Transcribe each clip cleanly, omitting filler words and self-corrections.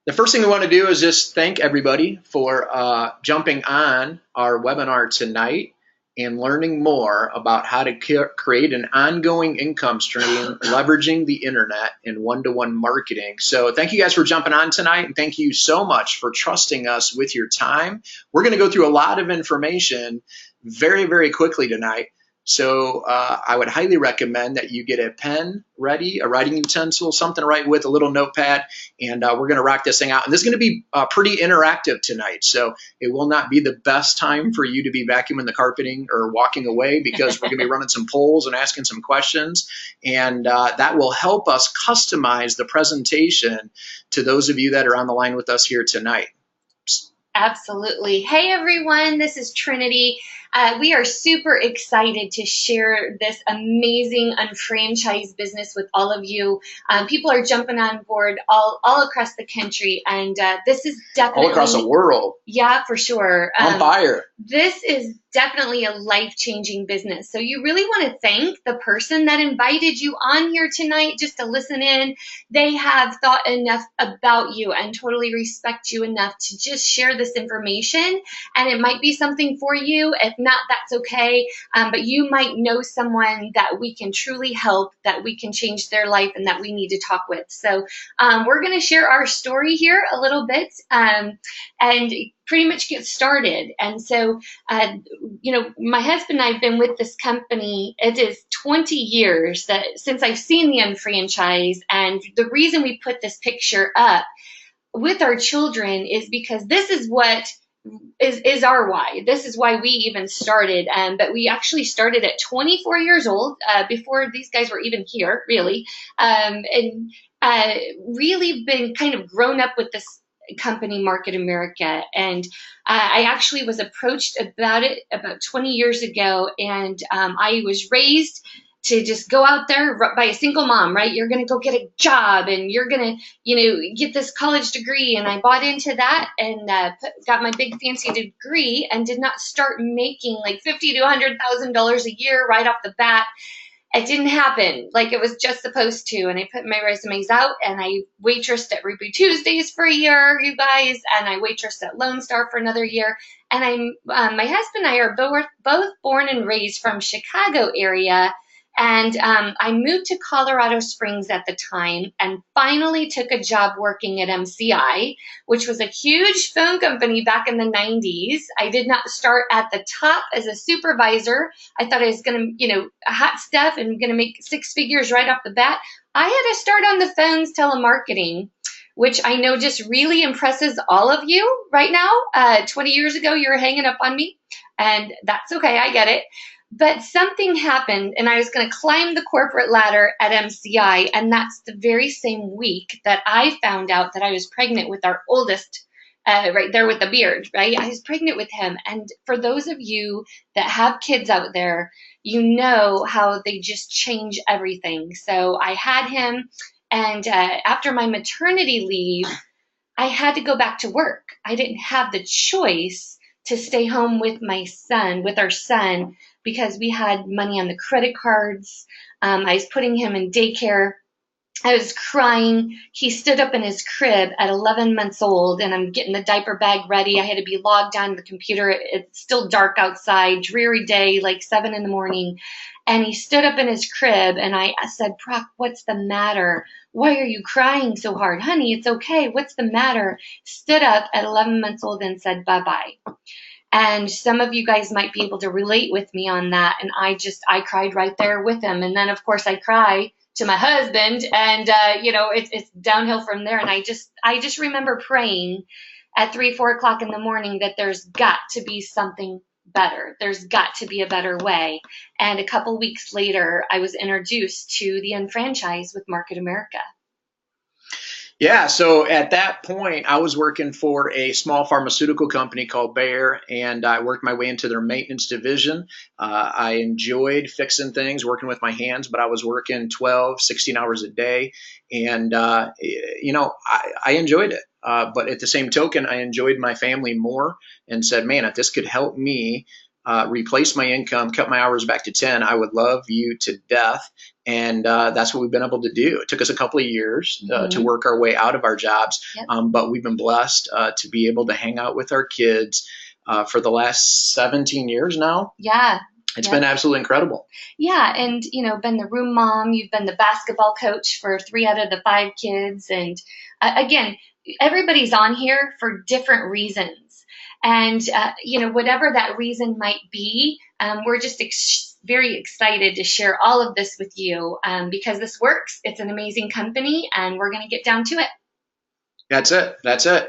The first thing we want to do is just thank everybody for jumping on our webinar tonight and learning more about how to create an ongoing income stream leveraging the internet and one-to-one marketing. So thank you guys for jumping on tonight, and thank you so much for trusting us with your time. We're going to go through a lot of information very, very quickly tonight. So I would highly recommend that you get a pen ready, a writing utensil, something to write with, a little notepad, and we're going to rock this thing out. And this is going to be pretty interactive tonight. So it will not be the best time for you to be vacuuming the carpeting or walking away, because we're going to be running some polls and asking some questions. And that will help us customize the presentation to those of you that are on the line with us here tonight. Absolutely. Hey, everyone, this is Trinity. We are super excited to share this amazing unfranchised business with all of you. People are jumping on board all across the country, and this is definitely— all across the world. Yeah, for sure. On fire. This is definitely a life-changing business. So you really want to thank the person that invited you on here tonight just to listen in. They have thought enough about you and totally respect you enough to just share this information. And it might be something for you. If not, that's okay. But you might know someone that we can truly help, that we can change their life, and that we need to talk with. So we're going to share our story here a little bit and pretty much get started. And so, my husband and I have been with this company. It is 20 years since I've seen the unfranchise. And the reason we put this picture up with our children is because this is what is our why. This is why we even started. But we actually started at 24 years old, before these guys were even here, really. And really been kind of grown up with this company, Market America. And I actually was approached about it about 20 years ago. And I was raised to just go out there by a single mom, right? You're going to go get a job and you're going to, get this college degree. And I bought into that and got my big fancy degree and did not start making like $50,000 to $100,000 a year right off the bat. It didn't happen like it was just supposed to. And I put my resumes out and I waitressed at Ruby Tuesdays for a year, you guys, and I waitressed at Lone Star for another year. And my husband and I are both born and raised from Chicago area. And I moved to Colorado Springs at the time and finally took a job working at MCI, which was a huge phone company back in the 90s. I did not start at the top as a supervisor. I thought I was going to, hot stuff and going to make six figures right off the bat. I had to start on the phones telemarketing, which I know just really impresses all of you right now. 20 years ago, you were hanging up on me, and that's okay. I get it. But something happened, and I was going to climb the corporate ladder at MCI, and that's the very same week that I found out that I was pregnant with our oldest, right there with the beard, right? I was pregnant with him. And for those of you that have kids out there, you know how they just change everything. So I had him, and after my maternity leave, I had to go back to work. I didn't have the choice to stay home with our son, because we had money on the credit cards. I was putting him in daycare. I was crying. He stood up in his crib at 11 months old, and I'm getting the diaper bag ready. I had to be logged on the computer. It's still dark outside, dreary day, like 7 in the morning. And he stood up in his crib, and I said, "Brock, what's the matter? Why are you crying so hard? Honey, it's okay. What's the matter?" Stood up at 11 months old and said, "Bye-bye." And some of you guys might be able to relate with me on that. And I cried right there with him. And then, of course, I cry to my husband, and, it's downhill from there. And I just remember praying at 3, 4 o'clock in the morning that there's got to be something better. There's got to be a better way. And a couple weeks later, I was introduced to the unfranchise with Market America. Yeah, so at that point, I was working for a small pharmaceutical company called Bayer, and I worked my way into their maintenance division. I enjoyed fixing things, working with my hands, but I was working 12, 16 hours a day, and, I enjoyed it. But at the same token, I enjoyed my family more and said, man, if this could help me replace my income, cut my hours back to 10, I would love you to death. And that's what we've been able to do. It took us a couple of years to Mhm. work our way out of our jobs, Yep. but we've been blessed to be able to hang out with our kids for the last 17 years now. Yeah. It's Yep. been absolutely incredible. Yeah, and been the room mom, you've been the basketball coach for 3 out of the 5 kids, and again, everybody's on here for different reasons, and whatever that reason might be, we're just very excited to share all of this with you because this works. It's an amazing company, and we're going to get down to it. That's it. That's it.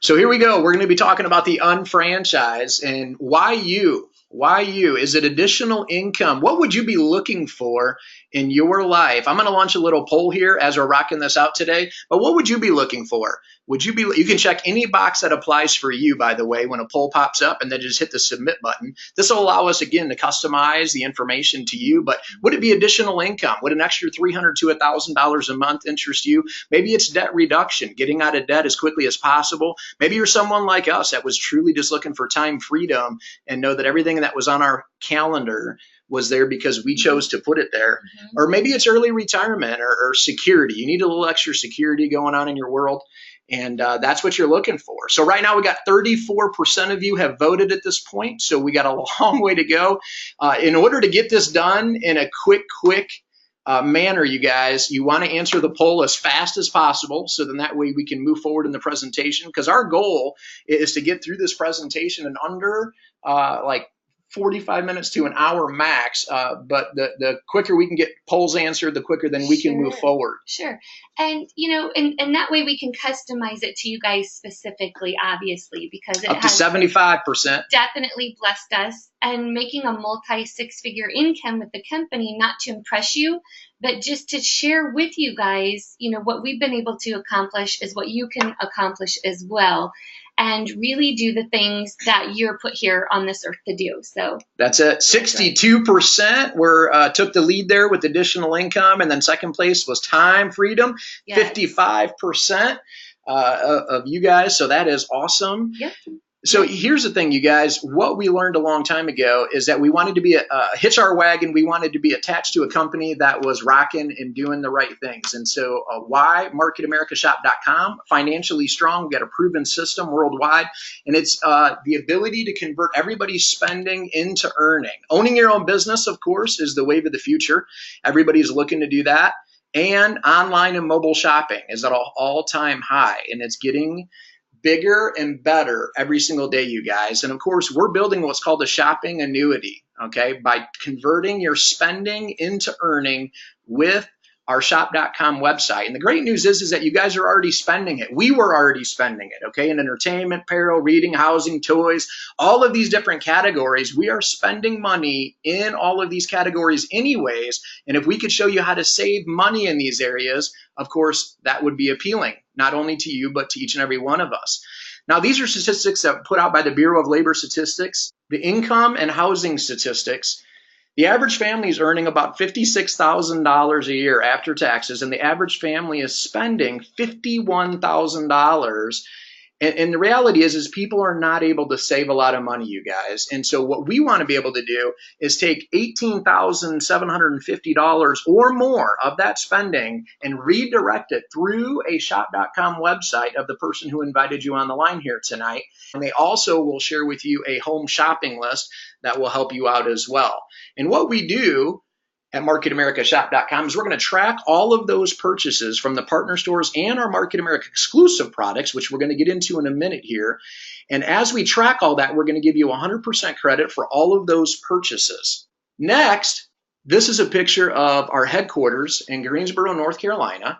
So here we go. We're going to be talking about the unfranchised and why you. Why you? Is it additional income? What would you be looking for in your life? I'm going to launch a little poll here as we're rocking this out today. But what would you be looking for? Would you be? You can check any box that applies for you, by the way, when a poll pops up, and then just hit the submit button. This will allow us again to customize the information to you. But would it be additional income? Would an extra $300 to $1,000 a month interest you? Maybe it's debt reduction, getting out of debt as quickly as possible. Maybe you're someone like us that was truly just looking for time freedom and know that everything that was on our calendar was there because we chose to put it there. Mm-hmm. Or maybe it's early retirement or security. You need a little extra security going on in your world. And that's what you're looking for. So right now we got 34% of you have voted at this point. So we got a long way to go. In order to get this done in a quick manner, you guys, you want to answer the poll as fast as possible. So then that way we can move forward in the presentation, because our goal is to get through this presentation in under like 45 minutes to an hour max. But the quicker we can get polls answered, the quicker then we can move forward. Sure. And, and that way we can customize it to you guys specifically, obviously, because it Up to has 75%. definitely blessed us. And making a multi-6-figure income with the company, not to impress you, but just to share with you guys, what we've been able to accomplish is what you can accomplish as well. And really do the things that you're put here on this earth to do. So that's it. 62% were took the lead there with additional income, and then second place was time freedom. Yes. 55% of you guys. So that is awesome. Yep. So here's the thing, you guys. What we learned a long time ago is that we wanted to be hitch our wagon. We wanted to be attached to a company that was rocking and doing the right things. And so why marketamericashop.com? Financially strong. We got a proven system worldwide. And it's the ability to convert everybody's spending into earning. Owning your own business, of course, is the wave of the future. Everybody's looking to do that. And online and mobile shopping is at an all-time high. And it's getting bigger and better every single day, you guys. And of course, we're building what's called a shopping annuity, okay, by converting your spending into earning with our shop.com website. And the great news is that you guys are already spending it. We were already spending it, okay, in entertainment, apparel, reading, housing, toys, all of these different categories. We are spending money in all of these categories anyways. And if we could show you how to save money in these areas, of course, that would be appealing, not only to you, but to each and every one of us. Now, these are statistics that are put out by the Bureau of Labor Statistics, the income and housing statistics. The average family is earning about $56,000 a year after taxes, and the average family is spending $51,000. And the reality is people are not able to save a lot of money, you guys. And so what we want to be able to do is take $18,750 or more of that spending and redirect it through a shop.com website of the person who invited you on the line here tonight. And they also will share with you a home shopping list that will help you out as well. And what we do at marketamericashop.com is we're going to track all of those purchases from the partner stores and our Market America exclusive products, which we're going to get into in a minute here. And as we track all that, we're going to give you 100% credit for all of those purchases. Next, this is a picture of our headquarters in Greensboro, North Carolina.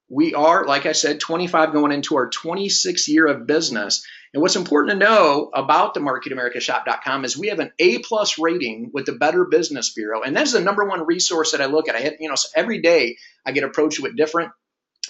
We are, like I said, 25 going into our 26th year of business. And what's important to know about the marketamericashop.com is we have an A+ rating with the Better Business Bureau. And that's the #1 resource that I look at. So every day I get approached with different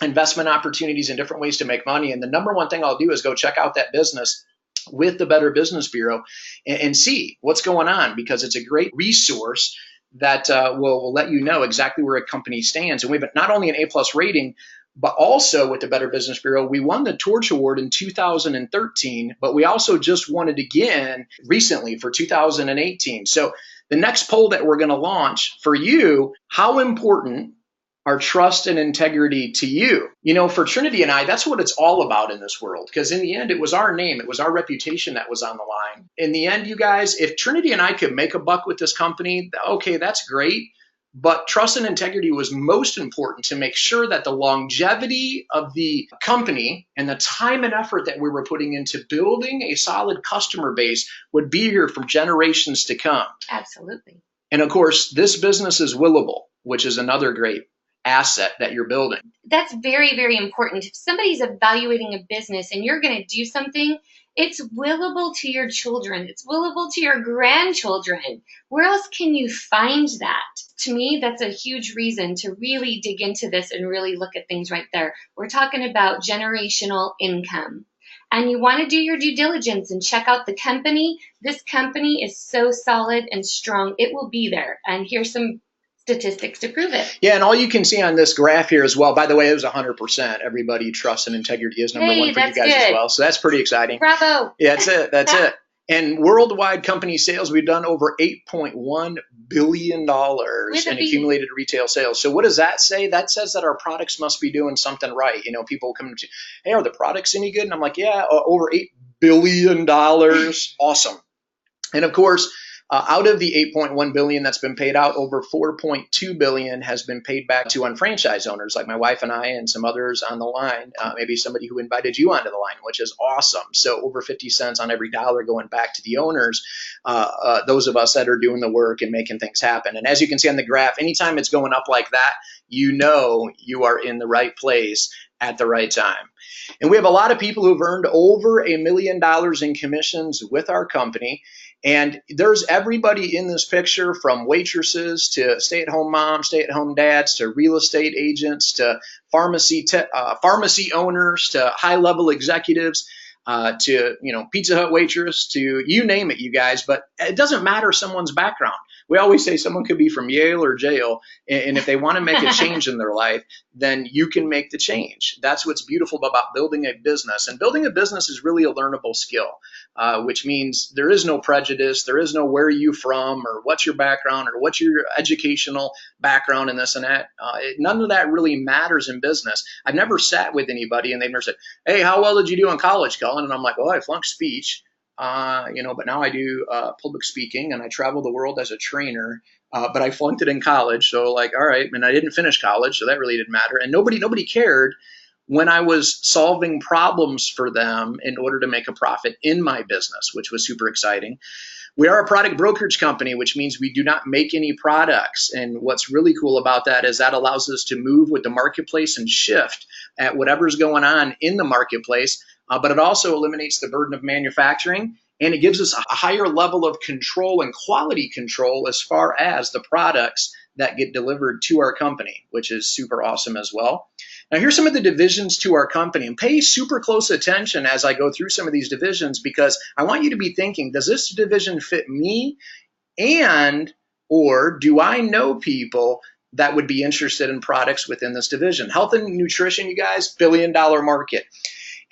investment opportunities and different ways to make money. And the #1 thing I'll do is go check out that business with the Better Business Bureau and see what's going on, because it's a great resource that will let you know exactly where a company stands. And we have not only an A+ rating, but also with the Better Business Bureau, we won the Torch Award in 2013, but we also just won it again recently for 2018. So The next poll that we're going to launch for you, how important are trust and integrity to you? You know, for Trinity and I, that's what it's all about in this world. Because in the end, it was our name, it was our reputation that was on the line. In the end, you guys, if Trinity and I could make a buck with this company, okay, that's great. But trust and integrity was most important to make sure that the longevity of the company and the time and effort that we were putting into building a solid customer base would be here for generations to come. Absolutely. And of course, this business is willable, which is another great asset that you're building. That's very, very important. If somebody's evaluating a business and you're going to do something, it's willable to your children. It's willable to your grandchildren. Where else can you find that? To me, that's a huge reason to really dig into this and really look at things right there. We're talking about generational income. And you want to do your due diligence and check out the company. This company is so solid and strong. It will be there. And here's some statistics to prove it. Yeah, and all you can see on this graph here as well, by the way, it was 100%. Everybody, trust and integrity is number one for you guys good. as well. So that's pretty exciting. Bravo. Yeah, that's it. That's it. And worldwide company sales, we've done over $8.1 billion in accumulated retail sales. So what does that say? That says that our products must be doing something right. You know, people come to, hey, are the products any good? And I'm like, yeah, over $8 billion. Awesome. And of course, out of the $8.1 billion that's been paid out, over $4.2 billion has been paid back to unfranchised owners like my wife and I and some others on the line, maybe somebody who invited you onto the line, which is awesome. So over 50 cents on every dollar going back to the owners, those of us that are doing the work and making things happen. And as you can see on the graph, anytime it's going up like that, you know you are in the right place at the right time. And we have a lot of people who've earned over $1 million in commissions with our company. And there's everybody in this picture, from waitresses to stay-at-home moms, stay-at-home dads, to real estate agents, to pharmacy owners, to high-level executives, to Pizza Hut waitress, to you name it, you guys. But it doesn't matter someone's background. We always say someone could be from Yale or jail, and if they want to make a change in their life, then you can make the change. That's what's beautiful about building a business. And building a business is really a learnable skill, which means there is no prejudice. There is no where are you from or what's your background or what's your educational background and this and that. None of that really matters in business. I've never sat with anybody and they've never said, hey, how well did you do in college, Cullen? And I'm like, well, I flunked speech. But now I do public speaking and I travel the world as a trainer, but I flunked it in college. So like, all right, and I didn't finish college, so that really didn't matter. And nobody cared when I was solving problems for them in order to make a profit in my business, which was super exciting. We are a product brokerage company, which means we do not make any products. And what's really cool about that is that allows us to move with the marketplace and shift at whatever's going on in the marketplace. But it also eliminates the burden of manufacturing, and it gives us a higher level of control and quality control as far as the products that get delivered to our company, which is super awesome as well. Now, here's some of the divisions to our company, and pay super close attention as I go through some of these divisions, because I want you to be thinking, does this division fit me? Or do I know people that would be interested in products within this division? Health and nutrition, you guys, billion-dollar market.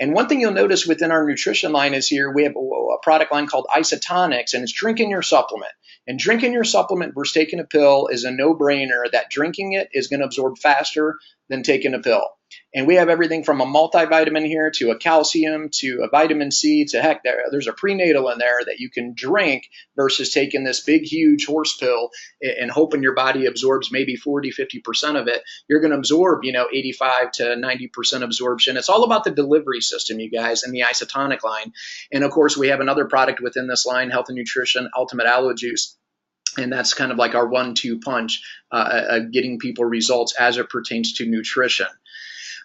And one thing you'll notice within our nutrition line is here we have a product line called isotonics, and it's drinking your supplement. And drinking your supplement versus taking a pill is a no-brainer that drinking it is going to absorb faster than taking a pill. And we have everything from a multivitamin here to a calcium to a vitamin C to heck, there's a prenatal in there that you can drink versus taking this big, huge horse pill and hoping your body absorbs maybe 40, 50% of it. You're going to absorb, 85 to 90% absorption. It's all about the delivery system, you guys, and the isotonic line. And of course, we have another product within this line, Health and Nutrition, Ultimate Aloe Juice. And that's kind of like our 1-2 punch, getting people results as it pertains to nutrition.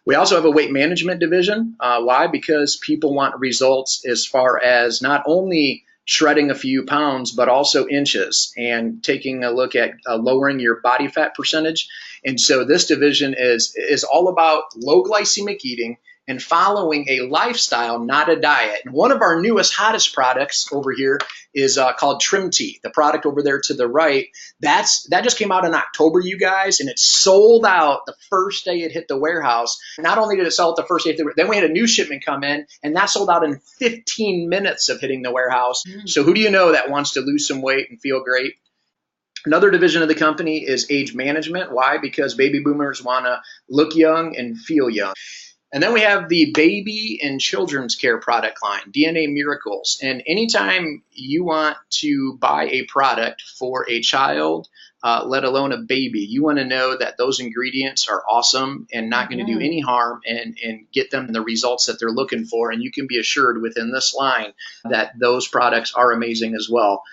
We also have a weight management division. Why? Because people want results as far as not only shredding a few pounds, but also inches, and taking a look at lowering your body fat percentage. And so this division is all about low glycemic eating and following a lifestyle, not a diet. And one of our newest, hottest products over here is called Trim Tea. The product over there to the right, that just came out in October, you guys, and it sold out the first day it hit the warehouse. Not only did it sell out the first day, then we had a new shipment come in, and that sold out in 15 minutes of hitting the warehouse. So who do you know that wants to lose some weight and feel great? Another division of the company is age management. Why? Because baby boomers want to look young and feel young. And then we have the baby and children's care product line, DNA Miracles. And anytime you want to buy a product for a child, let alone a baby, you want to know that those ingredients are awesome and not going to do any harm, and get them the results that they're looking for. And you can be assured within this line that those products are amazing as well.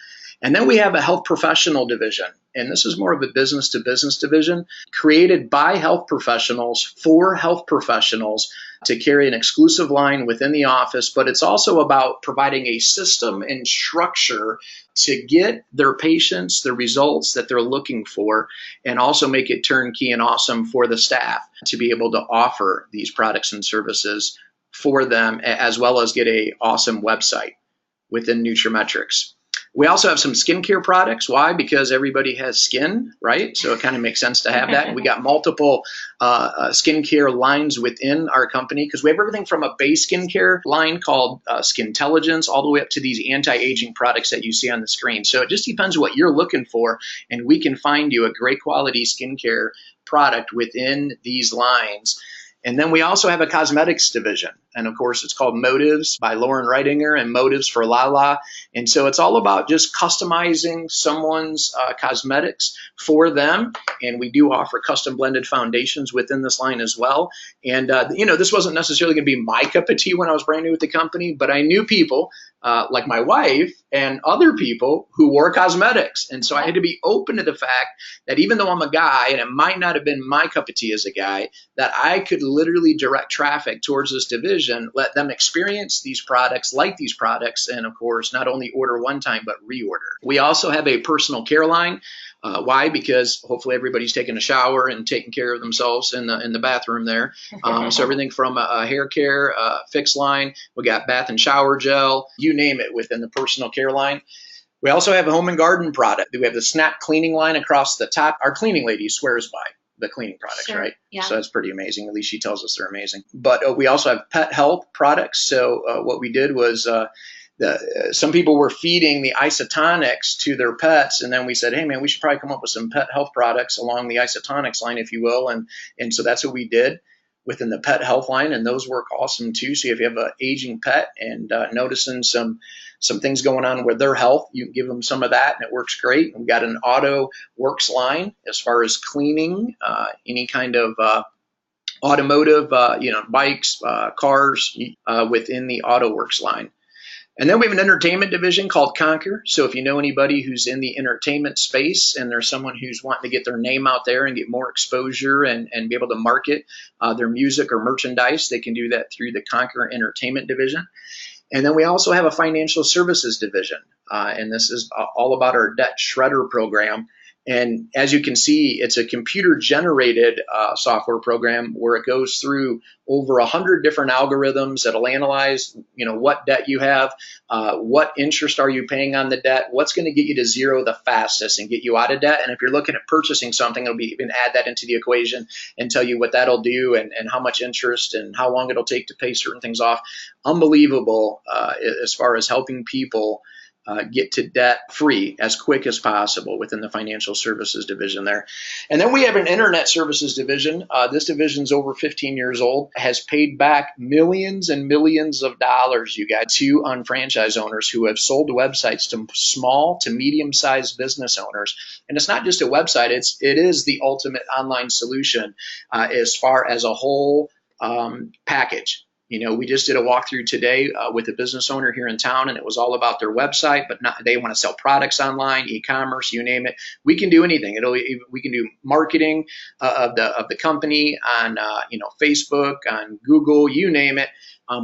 And then we have a health professional division. And this is more of a business to business division created by health professionals for health professionals to carry an exclusive line within the office. But it's also about providing a system and structure to get their patients the results that they're looking for, and also make it turnkey and awesome for the staff to be able to offer these products and services for them, as well as get a awesome website within Nutrimetrics. We also have some skincare products. Why? Because everybody has skin, right? So it kind of makes sense to have that. We got multiple skincare lines within our company, because we have everything from a base skincare line called Skintelligence all the way up to these anti-aging products that you see on the screen. So it just depends what you're looking for, and we can find you a great quality skincare product within these lines. And then we also have a cosmetics division. And of course, it's called Motives by Lauren Reitinger and Motives for Lala. And so it's all about just customizing someone's cosmetics for them. And we do offer custom blended foundations within this line as well. And, this wasn't necessarily going to be my cup of tea when I was brand new with the company, but I knew people like my wife and other people who wore cosmetics. And so I had to be open to the fact that even though I'm a guy, and it might not have been my cup of tea as a guy, that I could literally direct traffic towards this division, let them experience these products, like these products, and of course, not only order one time, but reorder. We also have a personal care line. Why? Because hopefully everybody's taking a shower and taking care of themselves in the bathroom there. So everything from a hair care fix line, we got bath and shower gel, you name it within the personal care line. We also have a home and garden product. We have the Snap cleaning line across the top. Our cleaning lady swears by the cleaning products, Sure. right? Yeah. So that's pretty amazing. At least she tells us they're amazing. But we also have pet health products. So what we did was some people were feeding the isotonics to their pets, and then we said, hey man, we should probably come up with some pet health products along the isotonics line, if you will. And so that's what we did within the pet health line, and those work awesome too. So if you have an aging pet and noticing some things going on with their health, you can give them some of that, and it works great. We've got an auto works line as far as cleaning any kind of automotive, bikes, cars within the auto works line. And then we have an entertainment division called Conquer. So if you know anybody who's in the entertainment space and there's someone who's wanting to get their name out there and get more exposure and be able to market their music or merchandise, they can do that through the Conquer Entertainment division. And then we also have a financial services division. And this is all about our debt shredder program. And as you can see, it's a computer-generated software program where it goes through over 100 different algorithms that'll analyze, what debt you have, what interest are you paying on the debt, what's going to get you to zero the fastest and get you out of debt. And if you're looking at purchasing something, it'll be even add that into the equation and tell you what that'll do and how much interest and how long it'll take to pay certain things off. Unbelievable as far as helping people get to debt free as quick as possible within the financial services division there. And then we have an internet services division. This division's over 15 years old, has paid back millions and millions of dollars, you guys, to unfranchised owners who have sold websites to small to medium-sized business owners. And it's not just a website, it is the ultimate online solution as far as a whole package. We just did a walkthrough today with a business owner here in town, and it was all about their website, but they want to sell products online, e-commerce, you name it. We can do anything. We can do marketing of the company on Facebook, on Google, you name it.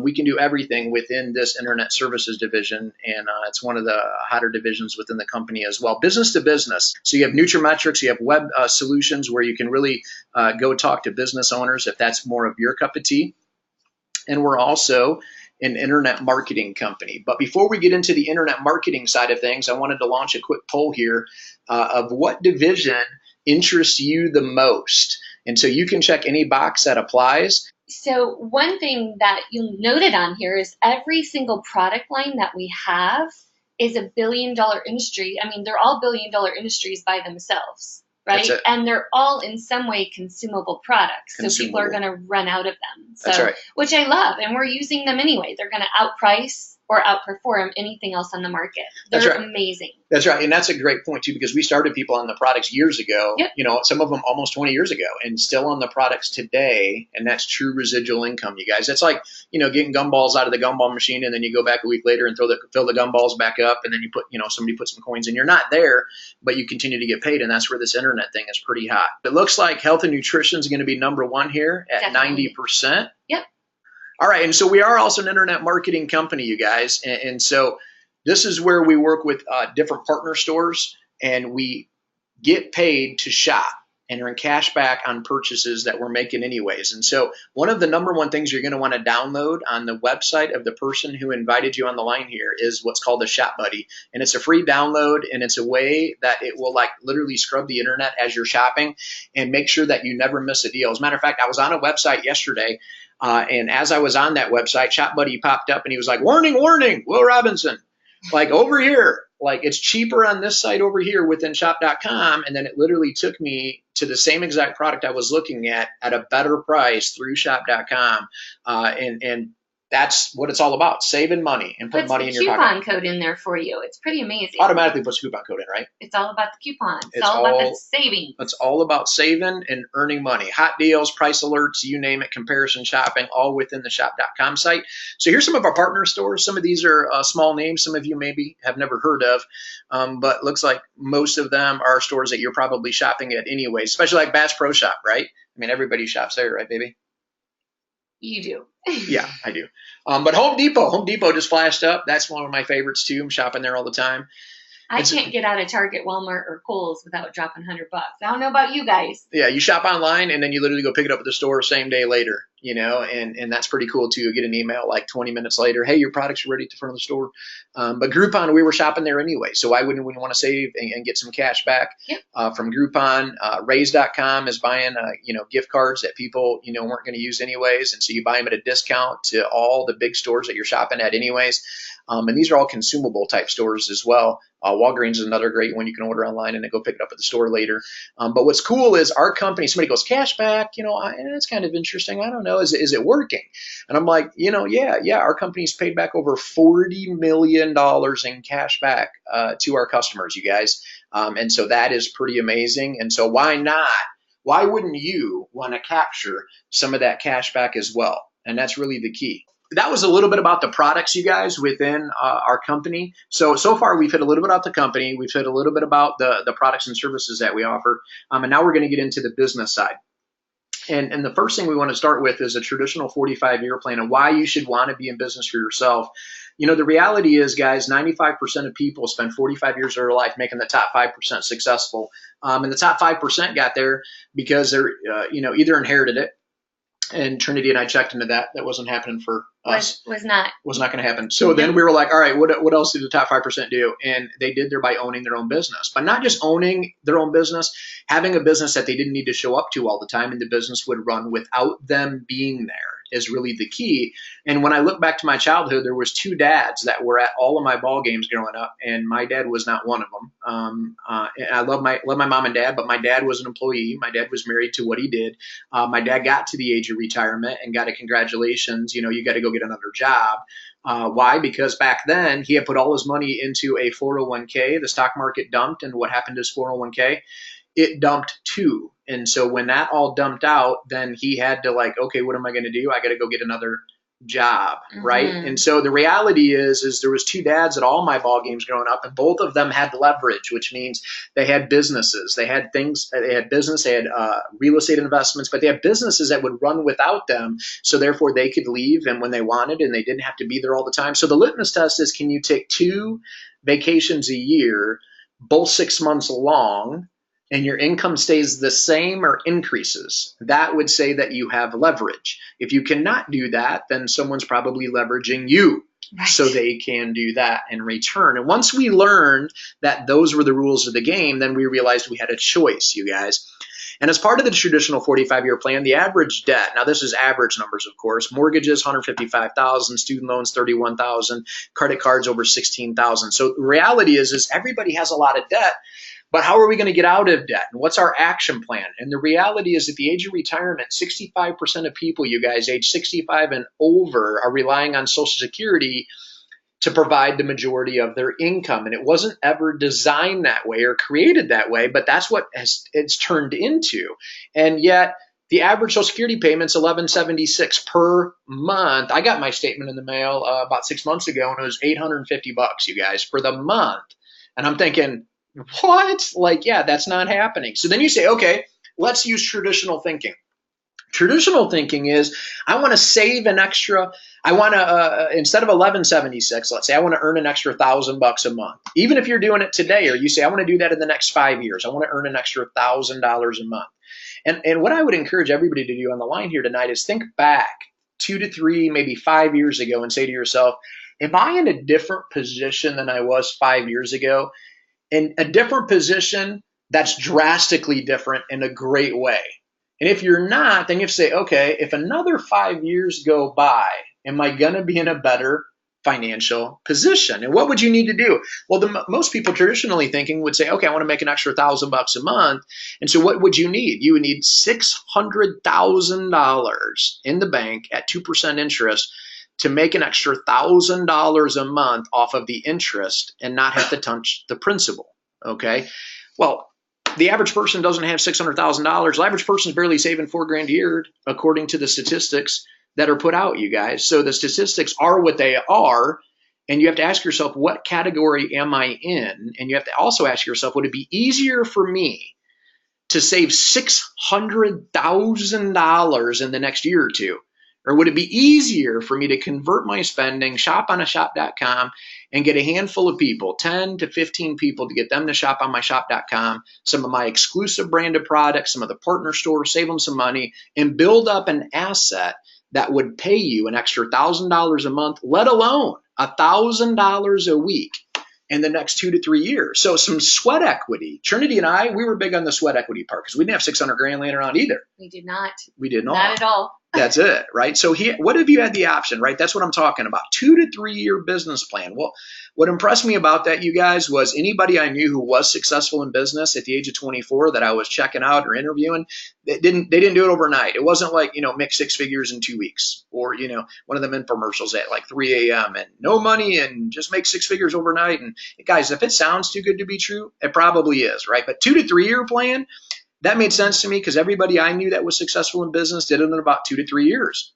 We can do everything within this internet services division, and it's one of the hotter divisions within the company as well. Business to business. So you have Nutrimetrics, you have web solutions where you can really go talk to business owners if that's more of your cup of tea. And we're also an internet marketing company. But before we get into the internet marketing side of things, I wanted to launch a quick poll here of what division interests you the most. And so you can check any box that applies. So one thing that you noted on here is every single product line that we have is a billion-dollar industry. I mean, they're all billion-dollar industries by themselves, right? And they're all in some way consumable products. So people are going to run out of them. So, That's right. Which I love. And we're using them anyway. They're going to outprice or outperform anything else on the market. They're amazing. That's right. And that's a great point too, because we started people on the products years ago, yep. You know, some of them almost 20 years ago, and still on the products today. And that's true residual income, you guys. It's like, you know, getting gumballs out of the gumball machine, and then you go back a week later and fill the gumballs back up, and then you put, you know, somebody puts some coins in. You're not there, but you continue to get paid. And that's where this internet thing is pretty hot. It looks like health and nutrition is going to be number one here at Definitely. 90%. Yep. All right, and so we are also an internet marketing company, you guys, and so this is where we work with different partner stores, and we get paid to shop and earn cash back on purchases that we're making anyways. And so one of the number one things you're going to want to download on the website of the person who invited you on the line here is what's called a Shop Buddy, and it's a free download, and it's a way that it will like literally scrub the internet as you're shopping and make sure that you never miss a deal. As a matter of fact, I was on a website yesterday. And as I was on that website, Shop Buddy popped up and he was like, warning, warning, Will Robinson, like over here, like it's cheaper on this site over here within shop.com. And then it literally took me to the same exact product I was looking at a better price through shop.com. And that's what it's all about, saving money and putting money in your pocket. Puts the coupon code in there for you. It's pretty amazing. Automatically puts coupon code in, right? It's all about the coupon. It's all about the savings. It's all about saving and earning money. Hot deals, price alerts, you name it, comparison shopping, all within the shop.com site. So here's some of our partner stores. Some of these are small names. Some of you maybe have never heard of, but looks like most of them are stores that you're probably shopping at anyway, especially like Bass Pro Shop, right? I mean, everybody shops there, right, baby? You do. Yeah, I do. But Home Depot just flashed up. That's one of my favorites too. I'm shopping there all the time. I can't get out of Target, Walmart, or Kohl's without dropping $100. I don't know about you guys. Yeah, you shop online and then you literally go pick it up at the store same day later, you know, and that's pretty cool too. You get an email like 20 minutes later, hey, your product's ready at the front of the store. But Groupon, we were shopping there anyway, so why wouldn't we want to save and get some cash back from Groupon? Raise.com is buying, gift cards that people, weren't going to use anyways, and so you buy them at a discount to all the big stores that you're shopping at anyways. And these are all consumable type stores as well. Walgreens is another great one you can order online and then go pick it up at the store later. But what's cool is our company, somebody goes, cash back, it's kind of interesting. I don't know. Is it working? And I'm like, yeah, our company's paid back over $40 million in cash back to our customers, you guys. And so that is pretty amazing. And so why not? Why wouldn't you want to capture some of that cash back as well? And that's really the key. That was a little bit about the products, you guys, within our company. So far, we've hit a little bit about the company. We've hit a little bit about the products and services that we offer. And now we're going to get into the business side. And the first thing we want to start with is a traditional 45-year plan and why you should want to be in business for yourself. The reality is, guys, 95% of people spend 45 years of their life making the top 5% successful. And the top 5% got there because they're, either inherited it. And Trinity and I checked into that. That wasn't happening for us. Was not going to happen. So then we were like, all right, what else did the top 5% do? And they did there by owning their own business. But not just owning their own business, having a business that they didn't need to show up to all the time, and the business would run without them being there is really the key. And when I look back to my childhood, there was two dads that were at all of my ball games growing up, and my dad was not one of them. And I love my mom and dad, but my dad was an employee. My dad was married to what he did. My dad got to the age of retirement and got a congratulations. You got to go get another job. Why? Because back then he had put all his money into a 401k. The stock market dumped, and what happened to his 401k? It dumped too. And so when that all dumped out, then he had to okay, what am I going to do? I got to go get another job, right? And so the reality is there was two dads at all my ball games growing up, and both of them had leverage, which means they had businesses, they had things, they had business, they had real estate investments, but they had businesses that would run without them. So therefore they could leave and when they wanted, and they didn't have to be there all the time. So the litmus test is, can you take 2 vacations a year, both 6 months long, and your income stays the same or increases? That would say that you have leverage. If you cannot do that, then someone's probably leveraging you. Right. So they can do that in return. And once we learned that those were the rules of the game, then we realized we had a choice, you guys. And as part of the traditional 45-year plan, the average debt, now this is average numbers, of course, mortgages, 155,000, student loans, 31,000, credit cards over 16,000. So the reality is everybody has a lot of debt. But how are we going to get out of debt? And what's our action plan? And the reality is at the age of retirement, 65% of people, you guys, age 65 and over, are relying on Social Security to provide the majority of their income. And it wasn't ever designed that way or created that way, but that's what it's turned into. And yet the average Social Security payment's $11.76 per month. I got my statement in the mail about 6 months ago, and it was $850, you guys, for the month. And I'm thinking, what? Like, yeah, that's not happening. So then you say, okay, let's use traditional thinking. Traditional thinking is, I want to save an extra, I want to, instead of $11.76, let's say I want to earn an extra $1,000 a month. Even if you're doing it today, or you say, I want to do that in the next 5 years, I want to earn an extra $1,000 a month. And what I would encourage everybody to do on the line here tonight is think back 2 to 3, maybe 5 years ago and say to yourself, am I in a different position than I was 5 years ago? In a different position that's drastically different in a great way. And if you're not, then you have to say, okay, if another 5 years go by, am I going to be in a better financial position? And what would you need to do? Well, most people traditionally thinking would say, okay, I want to make an extra $1,000 a month. And so what would you need? You would need $600,000 in the bank at 2% interest to make an extra $1,000 a month off of the interest and not have to touch the principal. Okay. Well, the average person doesn't have $600,000. The average person is barely saving $4,000 a year, according to the statistics that are put out, you guys. So the statistics are what they are. And you have to ask yourself, what category am I in? And you have to also ask yourself, would it be easier for me to save $600,000 in the next year or two? Or would it be easier for me to convert my spending, shop on a shop.com, and get a handful of people, 10 to 15 people, to get them to shop on my shop.com, some of my exclusive branded products, some of the partner stores, save them some money, and build up an asset that would pay you an extra $1,000 a month, let alone $1,000 a week in the next 2 to 3 years. So some sweat equity. Trinity and I, we were big on the sweat equity part because we didn't have $600,000 laying around either. We did not. We did not. Not at all. That's it, right? So what if you had the option, right? That's what I'm talking about. 2 to 3 year business plan. Well, what impressed me about that, you guys, was anybody I knew who was successful in business at the age of 24 that I was checking out or interviewing, they didn't do it overnight. It wasn't like, make 6 figures in 2 weeks, or, one of them infomercials at like 3 a.m. and no money and just make 6 figures overnight. And guys, if it sounds too good to be true, it probably is, right? But 2 to 3 year plan, that made sense to me because everybody I knew that was successful in business did it in about 2 to 3 years.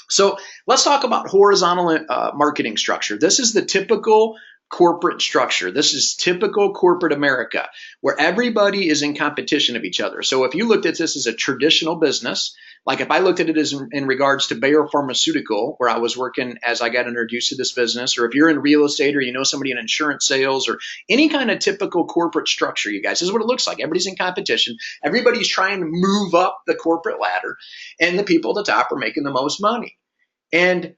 So let's talk about horizontal marketing structure. This is the typical corporate structure. This is typical corporate America, where everybody is in competition of each other. So if you looked at this as a traditional business, like if I looked at it as in regards to Bayer Pharmaceutical, where I was working as I got introduced to this business, or if you're in real estate or you know somebody in insurance sales or any kind of typical corporate structure, you guys, this is what it looks like. Everybody's in competition. Everybody's trying to move up the corporate ladder, and the people at the top are making the most money. And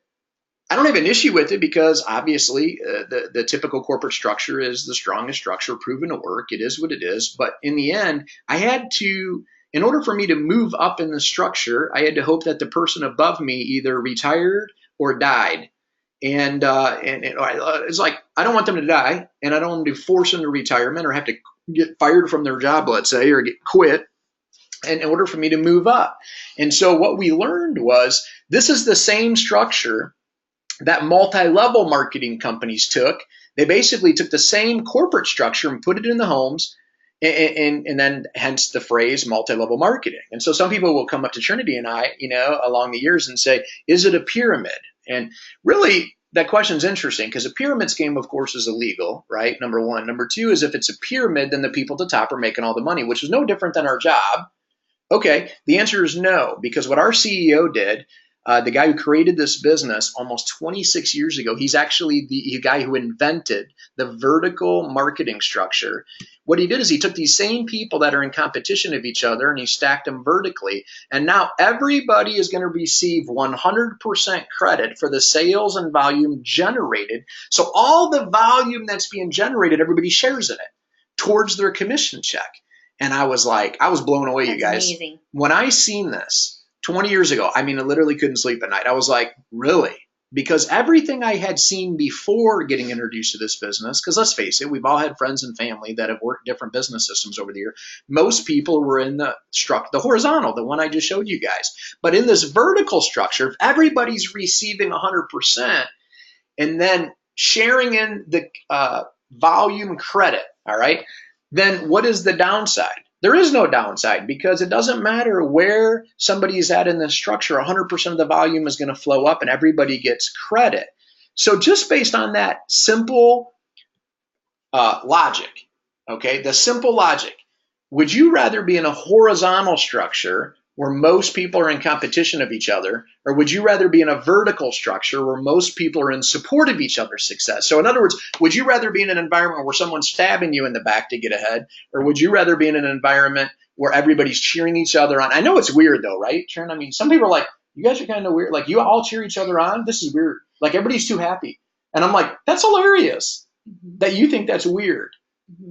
I don't have an issue with it because obviously the typical corporate structure is the strongest structure, proven to work. It is what it is. But in the end, I had to, in order for me to move up in the structure, I had to hope that the person above me either retired or died. And it's like, I don't want them to die, and I don't want to force them to retirement or have to get fired from their job, let's say, or get quit in order for me to move up. And so what we learned was this is the same structure that multi-level marketing companies took. They basically took the same corporate structure and put it in the homes, and then hence the phrase multi-level marketing. And so some people will come up to Trinity and I, along the years and say, is it a pyramid? And really, that question is interesting because a pyramid scheme, of course, is illegal, right? Number one. Number two is if it's a pyramid, then the people at the top are making all the money, which is no different than our job. Okay, the answer is no, because what our CEO did, the guy who created this business almost 26 years ago, he's actually the guy who invented the vertical marketing structure. What he did is he took these same people that are in competition of each other and he stacked them vertically. And now everybody is going to receive 100% credit for the sales and volume generated. So all the volume that's being generated, everybody shares in it towards their commission check. And I was like, I was blown away, you That's guys. amazing. When I seen this 20 years ago, I mean, I literally couldn't sleep at night. I was like, really? Because everything I had seen before getting introduced to this business, because let's face it, we've all had friends and family that have worked different business systems over the year. Most people were in the horizontal, the one I just showed you guys. But in this vertical structure, if everybody's receiving 100% and then sharing in the volume credit, all right, then what is the downside? There is no downside, because it doesn't matter where somebody is at in the structure, 100% of the volume is going to flow up and everybody gets credit. So just based on that simple logic, okay, the simple logic, would you rather be in a horizontal structure where most people are in competition of each other, or would you rather be in a vertical structure where most people are in support of each other's success? So in other words, would you rather be in an environment where someone's stabbing you in the back to get ahead, or would you rather be in an environment where everybody's cheering each other on? I know it's weird though, right, Sharon? I mean, some people are like, you guys are kind of weird. Like, you all cheer each other on? This is weird. Like, everybody's too happy. And I'm like, that's hilarious that you think that's weird,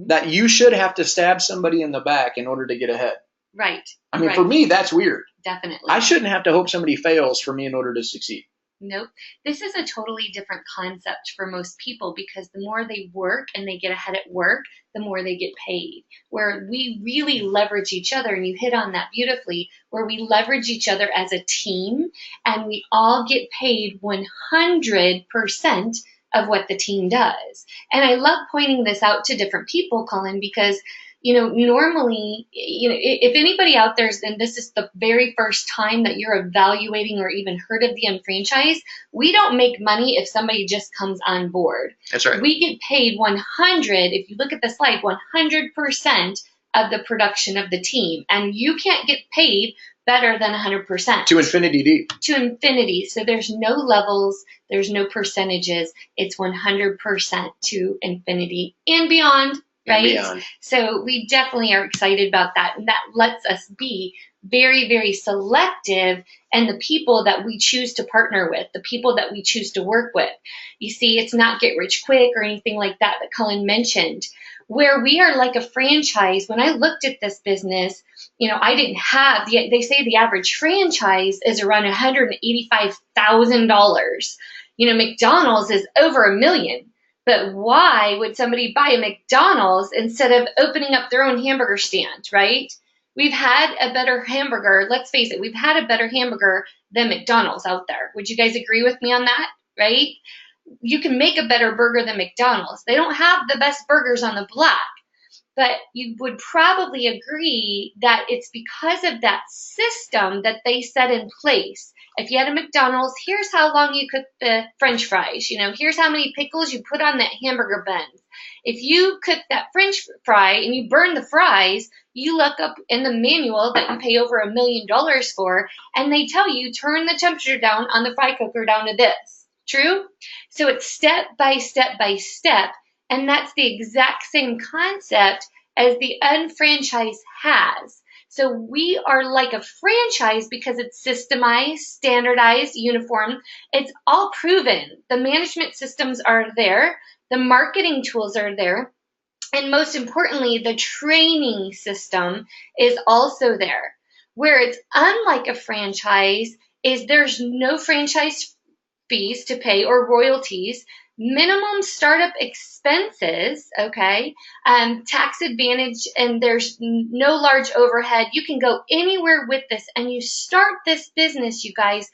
that you should have to stab somebody in the back in order to get ahead. Right. I mean, right. for me, that's weird. Definitely. I shouldn't have to hope somebody fails for me in order to succeed. Nope. This is a totally different concept for most people, because the more they work and they get ahead at work, the more they get paid. Where we really leverage each other, and you hit on that beautifully, where we leverage each other as a team and we all get paid 100% of what the team does. And I love pointing this out to different people, Colin, because normally, if anybody out there, and this is the very first time that you're evaluating or even heard of the unfranchise, we don't make money if somebody just comes on board. That's right. We get paid 100, if you look at the slide, 100% of the production of the team. And you can't get paid better than 100%. To infinity deep. To infinity. So there's no levels, there's no percentages. It's 100% to infinity and beyond. Right? So we definitely are excited about that. And that lets us be very, very selective in the people that we choose to partner with, the people that we choose to work with. You see, it's not get rich quick or anything like that Colin mentioned. Where we are like a franchise, when I looked at this business, I didn't have, they say the average franchise is around $185,000. McDonald's is over $1 million. But why would somebody buy a McDonald's instead of opening up their own hamburger stand, right? We've had a better hamburger. Let's face it, we've had a better hamburger than McDonald's out there. Would you guys agree with me on that, right? You can make a better burger than McDonald's. They don't have the best burgers on the block. But you would probably agree that it's because of that system that they set in place. If you had a McDonald's, here's how long you cook the French fries. Here's how many pickles you put on that hamburger bun. If you cook that French fry and you burn the fries, you look up in the manual that you pay over $1 million for, and they tell you turn the temperature down on the fry cooker down to this. True? So it's step by step by step. And that's the exact same concept as the unfranchise has. So we are like a franchise because it's systemized, standardized, uniform. It's all proven. The management systems are there. The marketing tools are there. And most importantly, the training system is also there. Where it's unlike a franchise is there's no franchise fees to pay or royalties. Minimum startup expenses, okay, tax advantage, and there's no large overhead. You can go anywhere with this, and you start this business, you guys,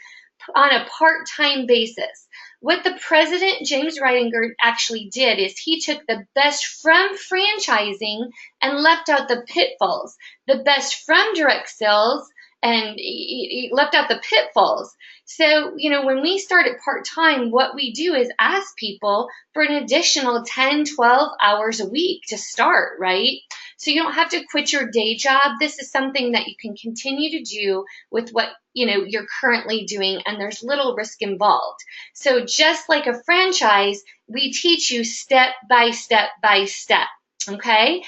on a part-time basis. What the president, James Reitinger, actually did is he took the best from franchising and left out the pitfalls, the best from direct sales, and he left out the pitfalls. So, when we start at part-time, what we do is ask people for an additional 10, 12 hours a week to start, right? So you don't have to quit your day job. This is something that you can continue to do with what, you're currently doing, and there's little risk involved. So just like a franchise, we teach you step by step by step, okay?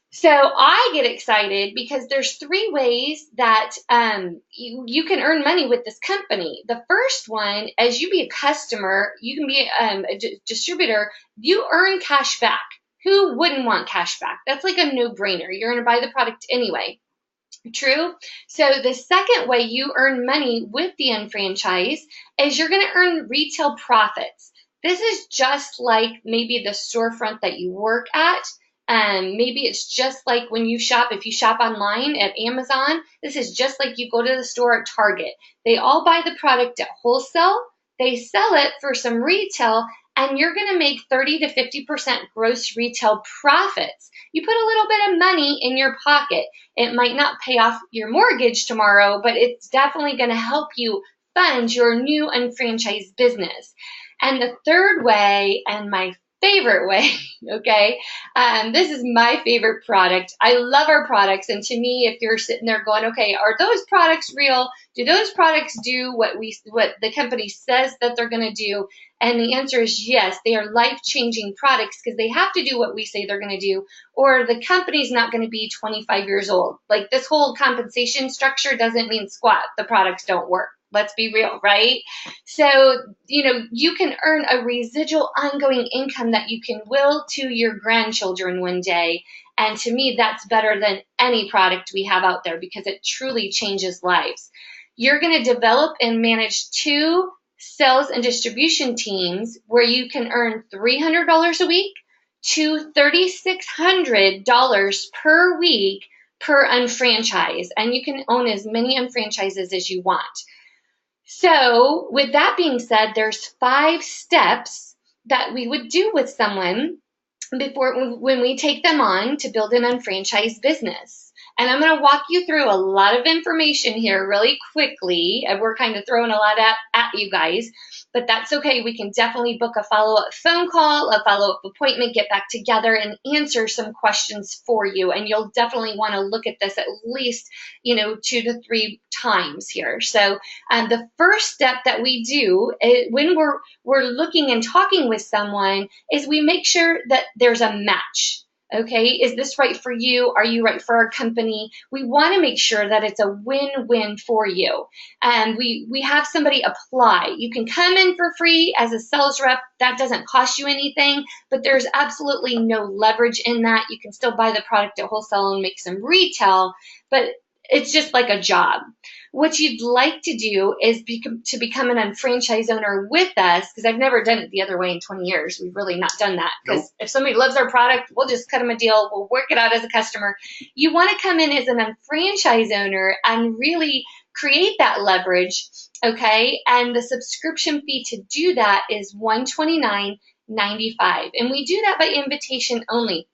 So I get excited because there's 3 ways that you can earn money with this company. The first one, as you be a customer, you can be a distributor, you earn cash back. Who wouldn't want cash back? That's like a no-brainer. You're going to buy the product anyway. True. So the second way you earn money with the unfranchise is you're going to earn retail profits. This is just like maybe the storefront that you work at. Maybe it's just like when you shop, if you shop online at Amazon, this is just like you go to the store at Target. They all buy the product at wholesale. They sell it for some retail, and you're going to make 30 to 50% gross retail profits. You put a little bit of money in your pocket. It might not pay off your mortgage tomorrow, but it's definitely going to help you fund your new unfranchised business. And the third way, and my favorite way, okay, this is my favorite product. I love our products. And to me, if you're sitting there going, okay, are those products real? Do those products do what the company says that they're going to do? And the answer is yes, they are life-changing products because they have to do what we say they're going to do, or the company's not going to be 25 years old. Like, this whole compensation structure doesn't mean squat. The products don't work. Let's be real, right? So, you can earn a residual ongoing income that you can will to your grandchildren one day. And to me, that's better than any product we have out there because it truly changes lives. You're going to develop and manage 2 sales and distribution teams where you can earn $300 a week to $3,600 per week per unfranchise. And you can own as many unfranchises as you want. So with that being said, there's 5 steps that we would do with someone when we take them on to build an unfranchised business. And I'm going to walk you through a lot of information here really quickly. And we're kind of throwing a lot at you guys, but that's okay. We can definitely book a follow-up phone call, a follow-up appointment, get back together and answer some questions for you. And you'll definitely want to look at this at least, 2 to 3 times here. So the first step that we do when we're looking and talking with someone is we make sure that there's a match. Okay, is this right for you? Are you right for our company? We want to make sure that it's a win-win for you. And we have somebody apply. You can come in for free as a sales rep. That doesn't cost you anything, but there's absolutely no leverage in that. You can still buy the product at wholesale and make some retail, but it's just like a job. What you'd like to do is to become an unfranchised owner with us, because I've never done it the other way in 20 years. We've really not done that. Because if somebody loves our product, we'll just cut them a deal. We'll work it out as a customer. You want to come in as an unfranchised owner and really create that leverage, okay? And the subscription fee to do that is $129.95. And we do that by invitation only.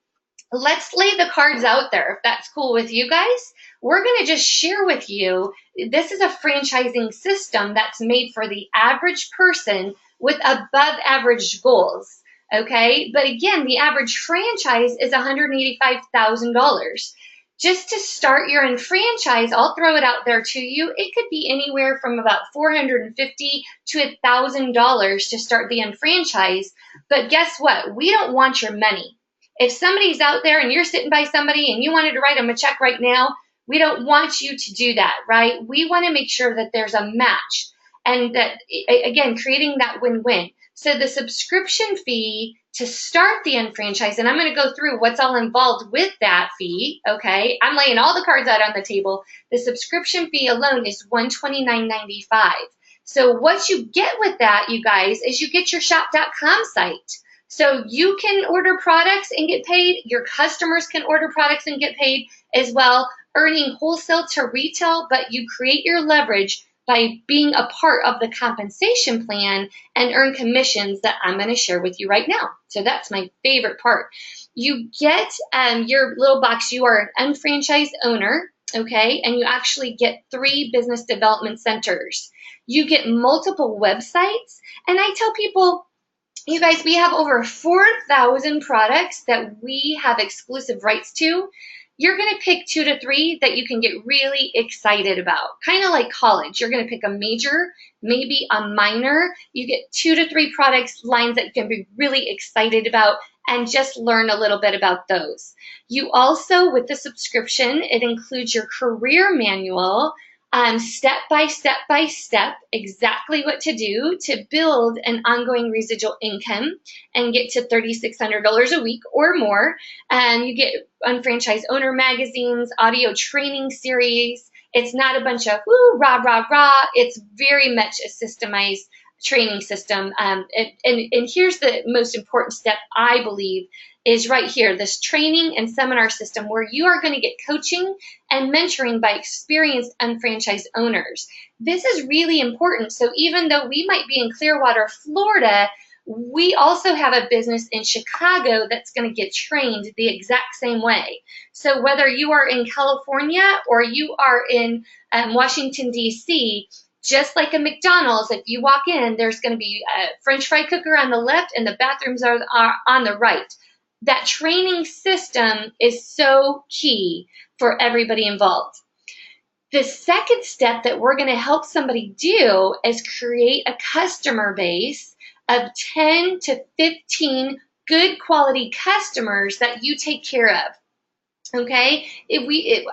Let's lay the cards out there if that's cool with you guys. We're going to just share with you, this is a franchising system that's made for the average person with above average goals, okay? But again, the average franchise is $185,000. Just to start your own franchise, I'll throw it out there to you. It could be anywhere from about $450 to $1,000 to start the unfranchise. But guess what? We don't want your money. If somebody's out there and you're sitting by somebody and you wanted to write them a check right now, we don't want you to do that, right? We want to make sure that there's a match and that, again, creating that win-win. So the subscription fee to start the unfranchise, and I'm going to go through what's all involved with that fee, okay? I'm laying all the cards out on the table. The subscription fee alone is $129.95. So what you get with that, you guys, is you get your shop.com site. So you can order products and get paid. Your customers can order products and get paid as well, earning wholesale to retail, but you create your leverage by being a part of the compensation plan and earn commissions that I'm going to share with you right now. So that's my favorite part. You get your little box. You are an unfranchised owner, okay, and you actually get 3 business development centers. You get multiple websites, and I tell people, you guys, we have over 4,000 products that we have exclusive rights to. You're going to pick 2 to 3 that you can get really excited about. Kind of like college. You're going to pick a major, maybe a minor. You get 2 to 3 products, lines that you can be really excited about and just learn a little bit about those. You also, with the subscription, it includes your career manual, step by step, exactly what to do to build an ongoing residual income and get to $3,600 a week or more. And you get unfranchised owner magazines, audio training series. It's not a bunch of woo, rah, rah, rah. It's very much a systemized training system. And here's the most important step, I believe, is right here, this training and seminar system where you are going to get coaching and mentoring by experienced unfranchised owners. This is really important. So even though we might be in Clearwater, Florida, we also have a business in Chicago that's going to get trained the exact same way. So whether you are in California or you are in Washington, D.C., just like a McDonald's, if you walk in, there's going to be a French fry cooker on the left and the bathrooms are on the right. That training system is so key for everybody involved. The second step that we're going to help somebody do is create a customer base of 10 to 15 good quality customers that you take care of. Okay,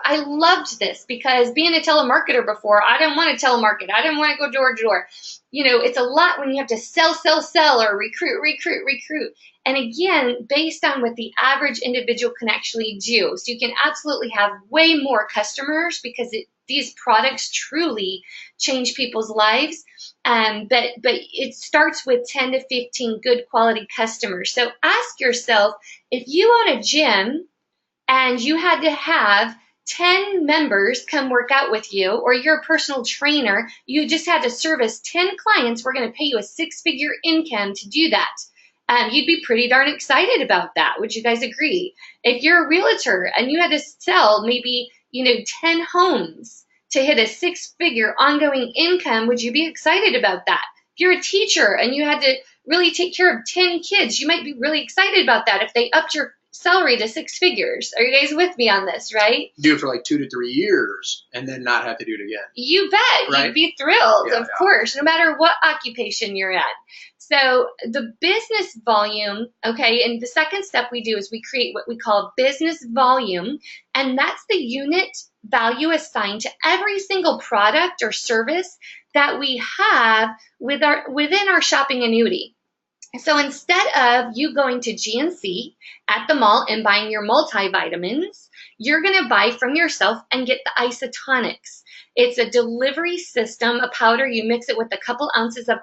I loved this because being a telemarketer before, I didn't want to telemarket. I didn't want to go door to door. You know, it's a lot when you have to sell, or recruit. And again, based on what the average individual can actually do. So you can absolutely have way more customers because these products truly change people's lives. But it starts with 10 to 15 good quality customers. So ask yourself, if you own a gym, and you had to have 10 members come work out with you, or you're a personal trainer, you just had to service 10 clients, we're going to pay you a 6-figure income to do that. You'd be pretty darn excited about that. Would you guys agree? If you're a realtor and you had to sell maybe 10 homes to hit a 6-figure ongoing income, would you be excited about that? If you're a teacher and you had to really take care of 10 kids, you might be really excited about that if they upped your salary to 6 figures. Are you guys with me on this, right? Do it for like 2 to 3 years and then not have to do it again. You bet. Right? You'd be thrilled, of course, no matter what occupation you're at. So the business volume, okay, and the second step we do is we create what we call business volume, and that's the unit value assigned to every single product or service that we have within our shopping annuity. So instead of you going to GNC at the mall and buying your multivitamins, you're going to buy from yourself and get the isotonics. It's a delivery system, a powder. You mix it with a couple ounces of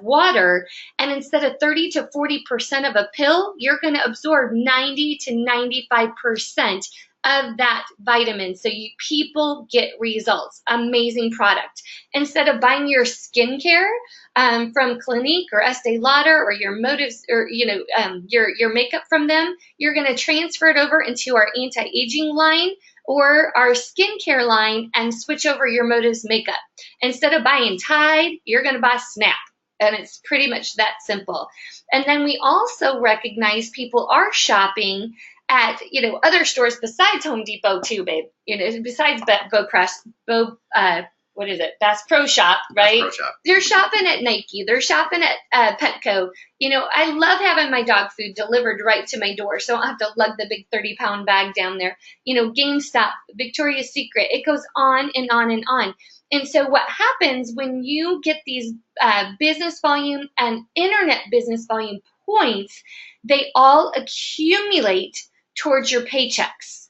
water, and instead of 30 to 40% of a pill, you're going to absorb 90 to 95% of that vitamin. So people get results. Amazing product. Instead of buying your skincare from Clinique or Estee Lauder or your Motives or your makeup from them, you're going to transfer it over into our anti-aging line or our skincare line and switch over your Motives makeup. Instead of buying Tide, you're going to buy Snap. And it's pretty much that simple. And then we also recognize people are shopping at other stores besides Home Depot too, babe. Besides Bass Pro Shop, right? Bass Pro Shop. They're shopping at Nike. They're shopping at Petco. I love having my dog food delivered right to my door, so I don't have to lug the big 30-pound bag down there. GameStop, Victoria's Secret. It goes on and on and on. And so what happens when you get these business volume and internet business volume points, they all accumulate towards your paychecks.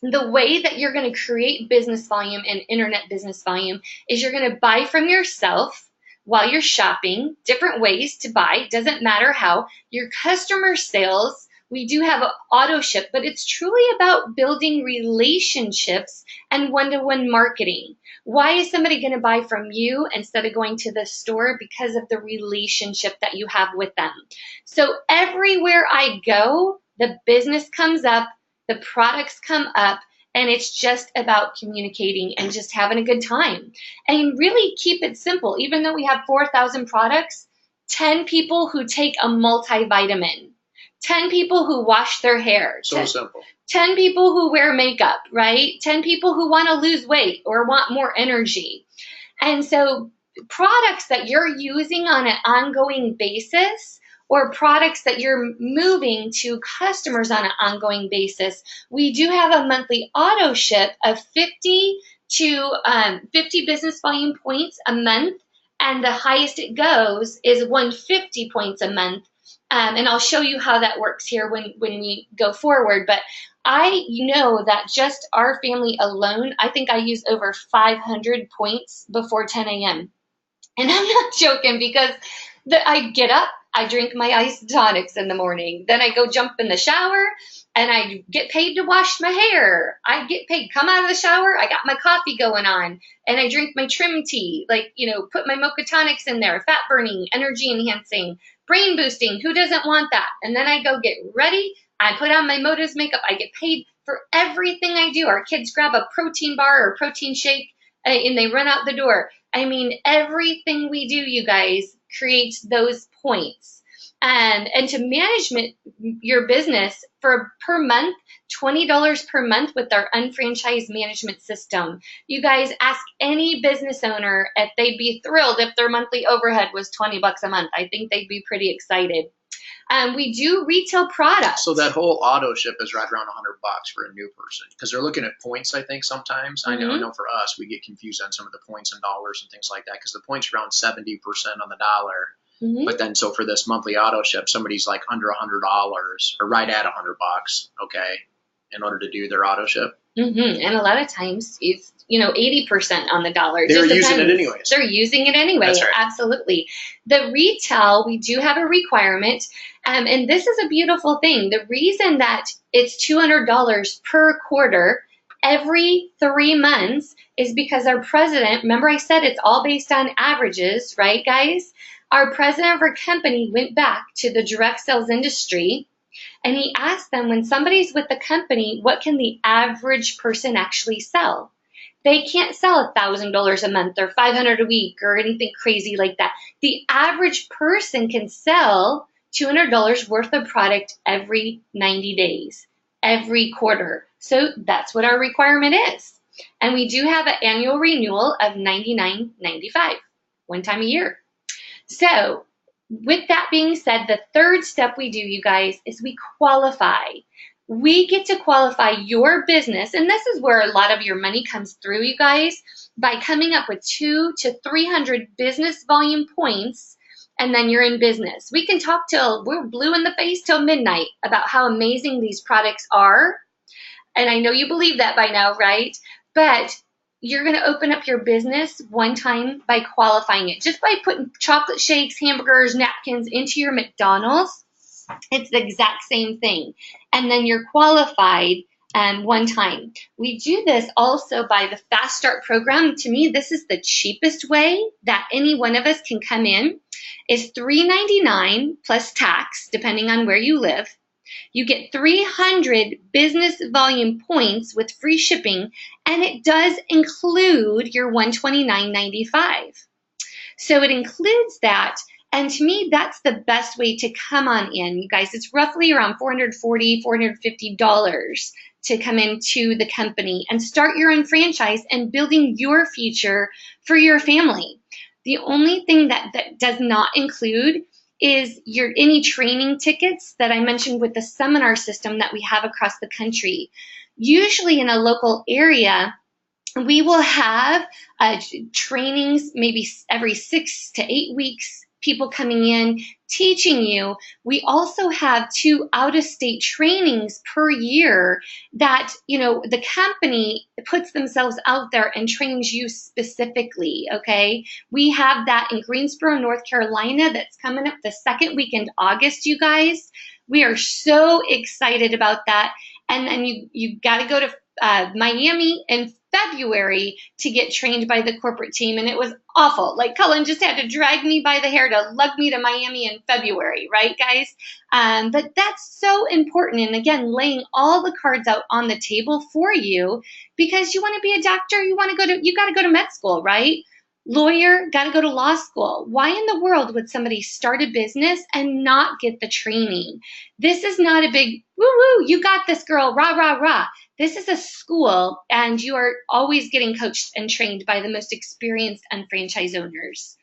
The way that you're going to create business volume and internet business volume is you're going to buy from yourself while you're shopping, different ways to buy, doesn't matter how. Your customer sales, we do have auto ship, but it's truly about building relationships and one-to-one marketing. Why is somebody going to buy from you instead of going to the store? Because of the relationship that you have with them. So everywhere I go, the business comes up, the products come up, and it's just about communicating and just having a good time. And really keep it simple. Even though we have 4,000 products, 10 people who take a multivitamin, 10 people who wash their hair. So simple. 10 people who wear makeup, right? 10 people who want to lose weight or want more energy. And so products that you're using on an ongoing basis or products that you're moving to customers on an ongoing basis, we do have a monthly auto ship of 50 to 50 business volume points a month, and the highest it goes is 150 points a month. And I'll show you how that works here when we go forward. But I know that just our family alone, I think I use over 500 points before 10 a.m. And I'm not joking, because I get up, I drink my isotonics in the morning, then I go jump in the shower, and I get paid to wash my hair. I get paid, come out of the shower, I got my coffee going on, and I drink my trim tea, like, put my mocha tonics in there, fat burning, energy enhancing, brain boosting. Who doesn't want that? And then I go get ready. I put on my Motives makeup. I get paid for everything I do. Our kids grab a protein bar or protein shake, and they run out the door. I mean, everything we do, you guys, creates those points. And to manage your business for per month, $20 per month with our unfranchised management system. You guys, ask any business owner if they'd be thrilled if their monthly overhead was $20 a month. I think they'd be pretty excited. We do retail products. So that whole auto ship is right around $100 for a new person, because they're looking at points. I think sometimes I know for us, we get confused on some of the points and dollars and things like that, because the points are around 70% on the dollar. But then, so for this monthly auto ship, somebody's like under $100 or right at $100, okay, in order to do their auto ship. And a lot of times it's 80% on the dollar. They're using it anyways. They're using it anyway. That's right. Absolutely. The retail, we do have a requirement, and this is a beautiful thing. The reason that it's $200 per quarter every 3 months is because our president, remember I said it's all based on averages, right, guys? Our president of our company went back to the direct sales industry, and he asked them, when somebody's with the company, what can the average person actually sell? They can't sell $1,000 a month or $500 a week or anything crazy like that. The average person can sell $200 worth of product every 90 days, every quarter. So that's what our requirement is. And we do have an annual renewal of $99.95, one time a year. So with that being said, the third step we do, you guys, is we qualify. We get to qualify your business, and this is where a lot of your money comes through, you guys, by coming up with 200 to 300 business volume points, and then you're in business. We can talk till we're blue in the face till midnight about how amazing these products are, and I know you believe that by now, right? But you're going to open up your business one time by qualifying it. Just by putting chocolate shakes, hamburgers, napkins into your McDonald's, it's the exact same thing. And then you're qualified one time. We do this also by the Fast Start program. To me, this is the cheapest way that any one of us can come in. It's $3.99 plus tax, depending on where you live. You get 300 business volume points with free shipping, and it does include your $129.95. So it includes that, and to me, that's the best way to come on in, you guys. It's roughly around $440, $450 to come into the company and start your own franchise and building your future for your family. The only thing that does not include is any training tickets that I mentioned with the seminar system that we have across the country. Usually in a local area, we will have trainings maybe every 6 to 8 weeks, people coming in, teaching you. We also have 2 out-of-state trainings per year that, the company puts themselves out there and trains you specifically, okay? We have that in Greensboro, North Carolina, that's coming up the second week in August, you guys. We are so excited about that. And then you got to go to Miami in February to get trained by the corporate team, and it was awful. Like, Cullen just had to drag me by the hair to lug me to Miami in February, right, guys? But that's so important, and again, laying all the cards out on the table for you, because you want to be a doctor, you got to go to med school, right? Lawyer, got to go to law school. Why in the world would somebody start a business and not get the training? This is not a big woo-woo, you got this, girl, rah, rah, rah. This is a school, and you are always getting coached and trained by the most experienced and franchise owners.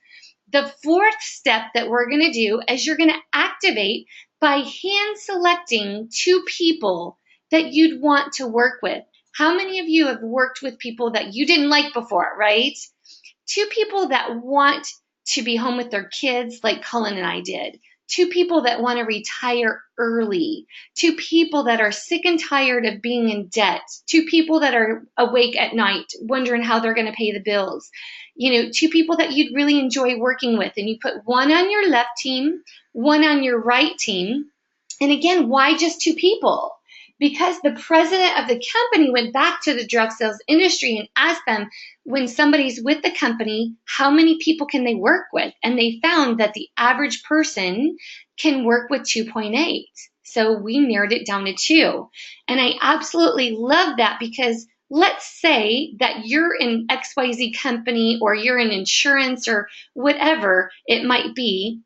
The fourth step that we're going to do is you're going to activate by hand selecting 2 people that you'd want to work with. How many of you have worked with people that you didn't like before, right? Two people that want to be home with their kids like Cullen and I did. Two people that want to retire early. Two people that are sick and tired of being in debt. Two people that are awake at night wondering how they're going to pay the bills. Two people that you'd really enjoy working with. And you put one on your left team, one on your right team. And again, why just two people? Because the president of the company went back to the direct sales industry and asked them, when somebody's with the company, how many people can they work with? And they found that the average person can work with 2.8. So we narrowed it down to 2. And I absolutely love that, because let's say that you're in XYZ company, or you're in insurance, or whatever it might be.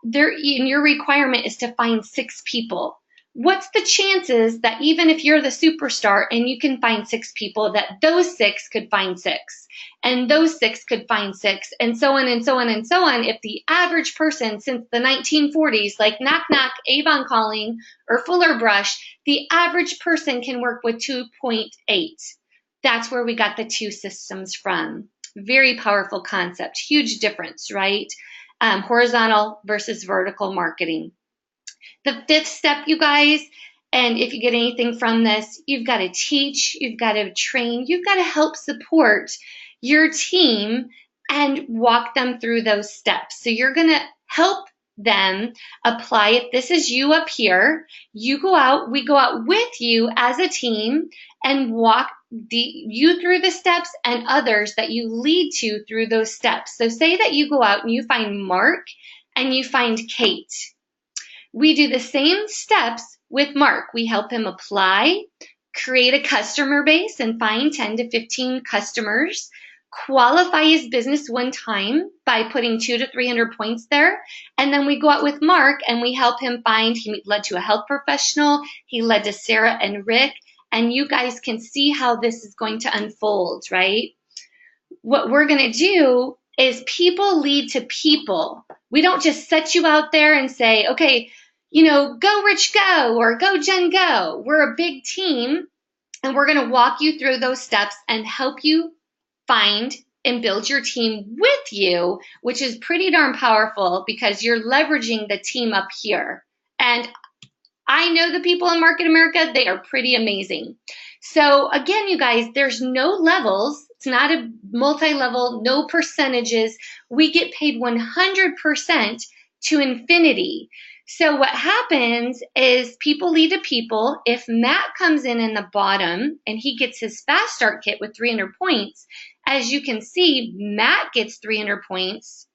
Your requirement is to find 6 people. What's the chances that even if you're the superstar and you can find 6 people, that those 6 could find 6, and those 6 could find 6, and so on and so on and so on? If the average person since the 1940s, like knock knock, Avon calling, or Fuller Brush, the average person can work with 2.8. That's where we got the 2 systems from. Very powerful concept, huge difference, right? Horizontal versus vertical marketing. The 5th step, you guys, and if you get anything from this, you've got to teach, you've got to train, you've got to help support your team and walk them through those steps. So you're going to help them apply. If this is you up here, we go out with you as a team and walk you through the steps, and others that you lead to through those steps. So say that you go out and you find Mark and you find Kate. We do the same steps with Mark. We help him apply, create a customer base and find 10 to 15 customers, qualify his business one time by putting 200 to 300 points there. And then we go out with Mark and we help him find, he led to a health professional, he led to Sarah and Rick, and you guys can see how this is going to unfold, right? What we're going to do is people lead to people. We don't just set you out there and say, okay, go Rich, go, or go Jen, go. We're a big team, and we're going to walk you through those steps and help you find and build your team with you, which is pretty darn powerful, because you're leveraging the team up here. And I know the people in Market America, they are pretty amazing. So again, you guys, there's no levels. It's not a multi-level, no percentages. We get paid 100% to infinity. So what happens is people lead to people. If Matt comes in the bottom and he gets his fast start kit with 300 points, as you can see, Matt gets 300 points,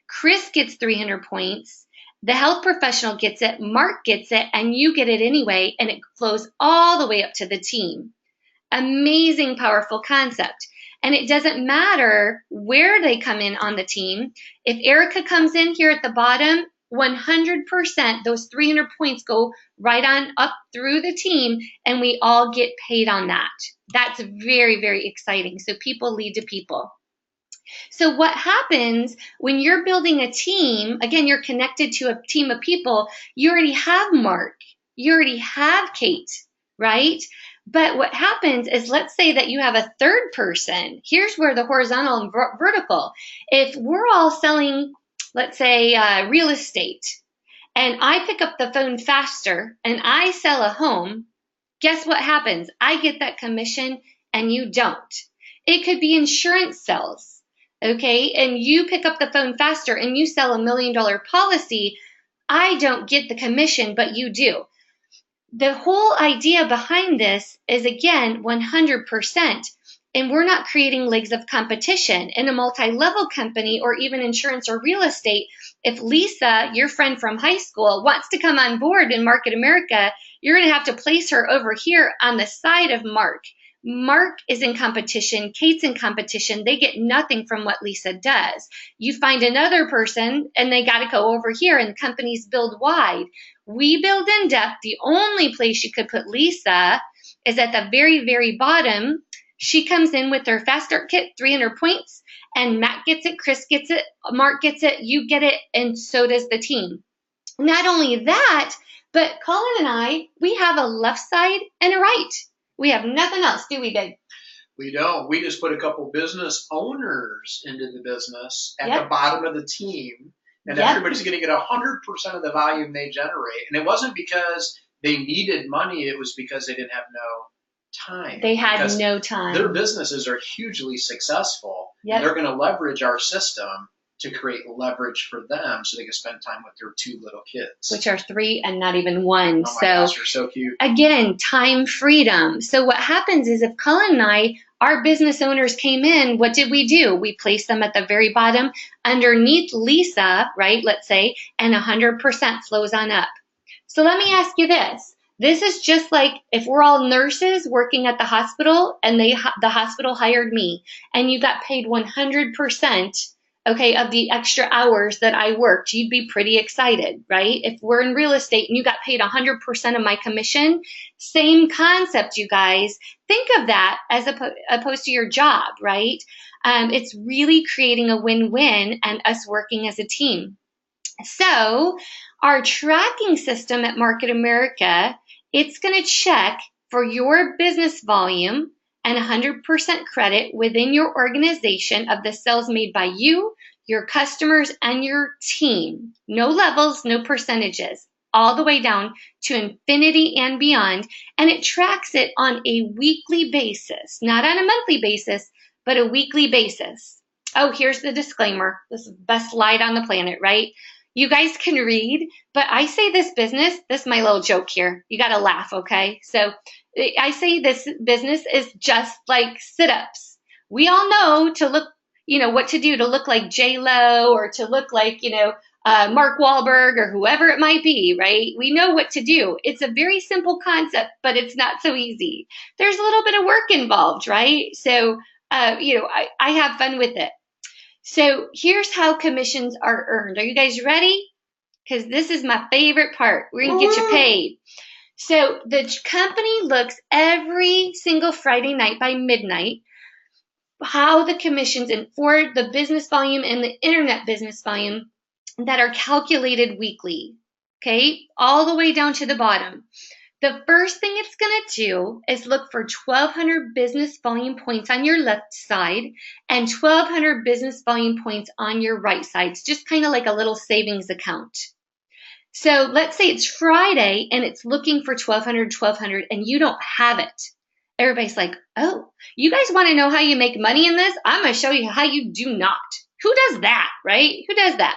Chris gets 300 points, the health professional gets it, Mark gets it, and you get it anyway, and it flows all the way up to the team. Amazing, powerful concept. And it doesn't matter where they come in on the team. If Erica comes in here at the bottom, 100%, those 300 points go right on up through the team, and we all get paid on that. That's very, very exciting. So people lead to people. So what happens when you're building a team, again, you're connected to a team of people, you already have Mark, you already have Kate, right? But what happens is, let's say that you have a third person. Here's where the horizontal and vertical. If we're all selling, let's say, real estate, and I pick up the phone faster and I sell a home, guess what happens? I get that commission and you don't. It could be insurance sales. Okay, and you pick up the phone faster and you sell $1 million policy, I don't get the commission, but you do. The whole idea behind this is, again, 100%. And we're not creating legs of competition. In a multi-level company, or even insurance or real estate, if Lisa, your friend from high school, wants to come on board in Market America, you're going to have to place her over here on the side of Mark. Mark is in competition, Kate's in competition, they get nothing from what Lisa does. You find another person and they got to go over here, and companies build wide. We build in depth. The only place you could put Lisa is at the very, very bottom. She comes in with her fast start kit, 300 points, and Matt gets it, Chris gets it, Mark gets it, you get it, and so does the team. Not only that, but Colin and I, we have a left side and a right. We have nothing else, do we, babe? We don't. We just put a couple business owners into the business at the Yep. bottom of the team, and Yep. everybody's going to get 100% of the volume they generate. And it wasn't because they needed money; it was because they didn't have no time. They had Because no their time. businesses are hugely successful, and Yep. they're going to leverage our system to create leverage for them, so they can spend time with their 2 little kids. Which are 3 and not even 1. Oh my So gosh, they're so cute. again, time freedom. So what happens is if Cullen and I, our business owners came in, what did we do? We placed them at the very bottom underneath Lisa, right? Let's say, and 100% flows on up. So let me ask you this. This is just like if we're all nurses working at the hospital and the hospital hired me and you got paid 100%, okay, of the extra hours that I worked, you'd be pretty excited, right? If we're in real estate and you got paid 100% of my commission, same concept, you guys. Think of that as opposed to your job, right? It's really creating a win-win and us working as a team. So our tracking system at Market America, it's going to check for your business volume and 100% credit within your organization of the sales made by you, your customers, and your team. No levels, no percentages, all the way down to infinity and beyond. And it tracks it on a weekly basis, not on a monthly basis, but a weekly basis. Oh, here's the disclaimer. This is the best slide on the planet, right? You guys can read, but I say this business, this is my little joke here. You got to laugh, okay? So I say this business is just like sit-ups. We all know to look, what to do to look like J-Lo or to look like, Mark Wahlberg or whoever it might be, right? We know what to do. It's a very simple concept, but it's not so easy. There's a little bit of work involved, right? So, I have fun with it. So here's how commissions are earned. Are you guys ready? Because this is my favorite part. We're going to get you paid. So the company looks every single Friday night by midnight how the commissions and for the business volume and the internet business volume that are calculated weekly. Okay, all the way down to the bottom. The first thing it's going to do is look for 1,200 business volume points on your left side and 1,200 business volume points on your right side. It's just kind of like a little savings account. So let's say it's Friday and it's looking for 1,200, and you don't have it. Everybody's like, oh, you guys want to know how you make money in this? I'm going to show you how you do not. Who does that, right? Who does that?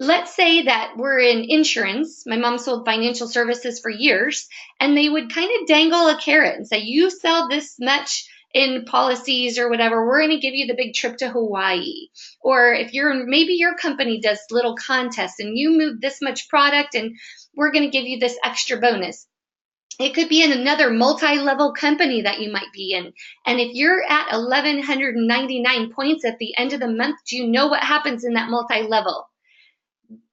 Let's say that we're in insurance. My mom sold financial services for years, and they would kind of dangle a carrot and say, you sell this much in policies or whatever, we're going to give you the big trip to Hawaii. Or if maybe your company does little contests and you move this much product and we're going to give you this extra bonus. It could be in another multi-level company that you might be in. And if you're at 1,199 points at the end of the month, do you know what happens in that multi-level?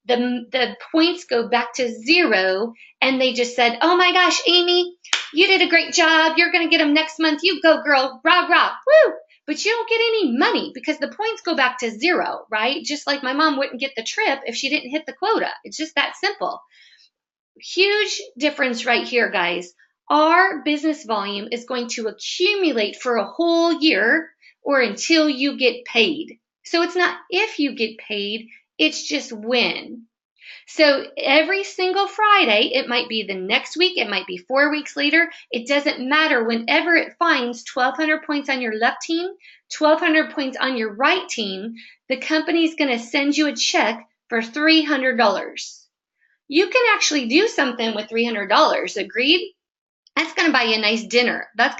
The points go back to 0, and they just said, oh my gosh, Amy, you did a great job. You're going to get them next month. You go, girl. Rah, rah. Woo. But you don't get any money because the points go back to 0, right? Just like my mom wouldn't get the trip if she didn't hit the quota. It's just that simple. Huge difference right here, guys. Our business volume is going to accumulate for a whole year or until you get paid. So it's not if you get paid, it's just when. So every single Friday, it might be the next week, it might be 4 weeks later. It doesn't matter. Whenever it finds 1,200 points on your left team, 1,200 points on your right team, the company's going to send you a check for $300. You can actually do something with $300. Agreed? That's going to buy you a nice dinner. That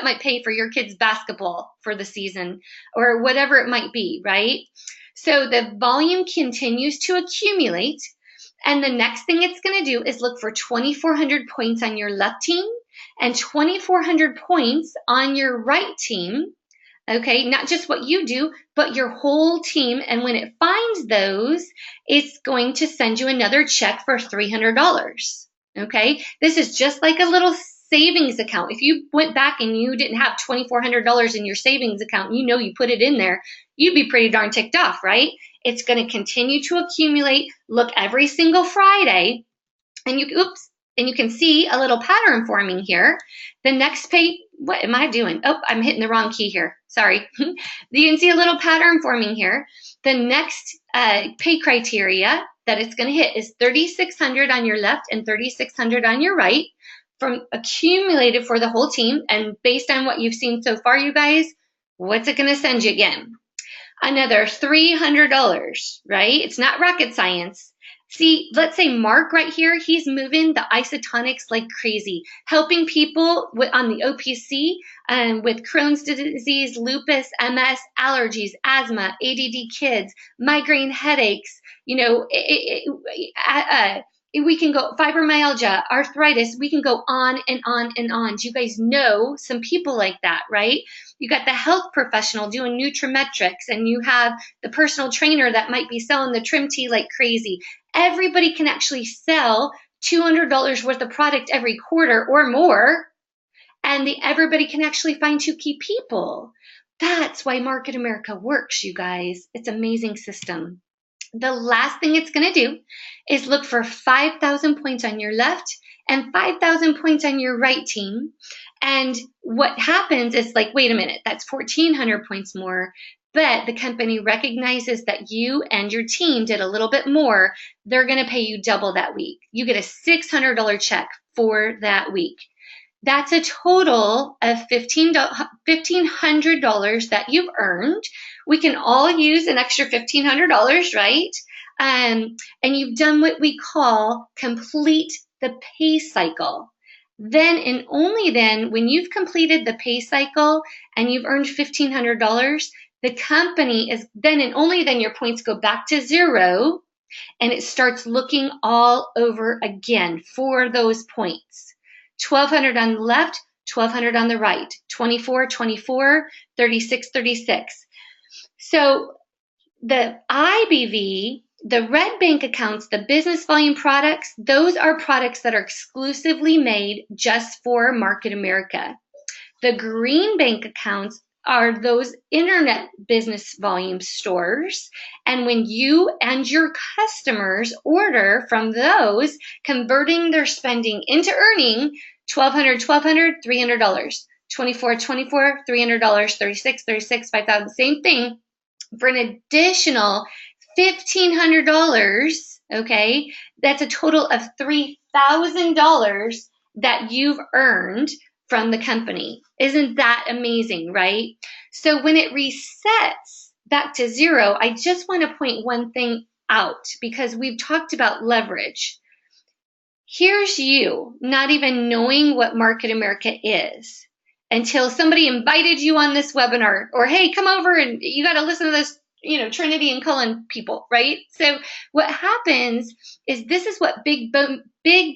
might pay for your kids' basketball for the season or whatever it might be, right? So the volume continues to accumulate, and the next thing it's going to do is look for 2,400 points on your left team and 2,400 points on your right team. Okay, not just what you do, but your whole team. And when it finds those, it's going to send you another check for $300. Okay, this is just like a little savings account. If you went back and you didn't have $2,400 in your savings account, you put it in there, you'd be pretty darn ticked off, right? It's going to continue to accumulate. Look every single Friday, and And you can see a little pattern forming here. The next pay, what am I doing? Oh, I'm hitting the wrong key here. Sorry. You can see a little pattern forming here. The next pay criteria that it's going to hit is 3,600 on your left and 3,600 on your right, from accumulated for the whole team. And based on what you've seen so far, you guys, what's it going to send you again? Another $300, right? It's not rocket science. See, let's say Mark right here, he's moving the isotonics like crazy, helping people on the OPC with Crohn's disease, lupus, MS, allergies, asthma, ADD kids, migraine headaches, you know, we can go fibromyalgia, arthritis, we can go on and on and on. Do you guys know some people like that, right? You got the health professional doing nutrimetrics, and you have the personal trainer that might be selling the trim tea like crazy. Everybody can actually sell $200 worth of product every quarter or more, and everybody can actually find two key people. That's why Market America works, you guys. It's an amazing system. The last thing it's going to do is look for 5,000 points on your left and 5,000 points on your right team. And what happens is like, wait a minute, that's 1,400 points more. But the company recognizes that you and your team did a little bit more. They're going to pay you double that week. You get a $600 check for that week. That's a total of $1,500 that you've earned. We can all use an extra $1,500, right? And you've done what we call complete the pay cycle. Then and only then, when you've completed the pay cycle and you've earned $1,500, the company is then and only then your points go back to zero, and it starts looking all over again for those points. 1,200 on the left, 1,200 on the right, 24, 24, 36, 36. So the IBV, the red bank accounts, the business volume products, those are products that are exclusively made just for Market America. The green bank accounts are those internet business volume stores. And when you and your customers order from those, converting their spending into earning, $1,200, $1,200, $300, 24, 24, $300, 36, 36, 5,000, same thing, for an additional $1,500, okay? That's a total of $3,000 that you've earned from the company. Isn't that amazing, right? So when it resets back to zero, I just want to point one thing out, because we've talked about leverage. Here's you not even knowing what Market America is until somebody invited you on this webinar, or hey, come over and you got to listen to this, you know, Trinity and Cullen people, right? So what happens is this is what big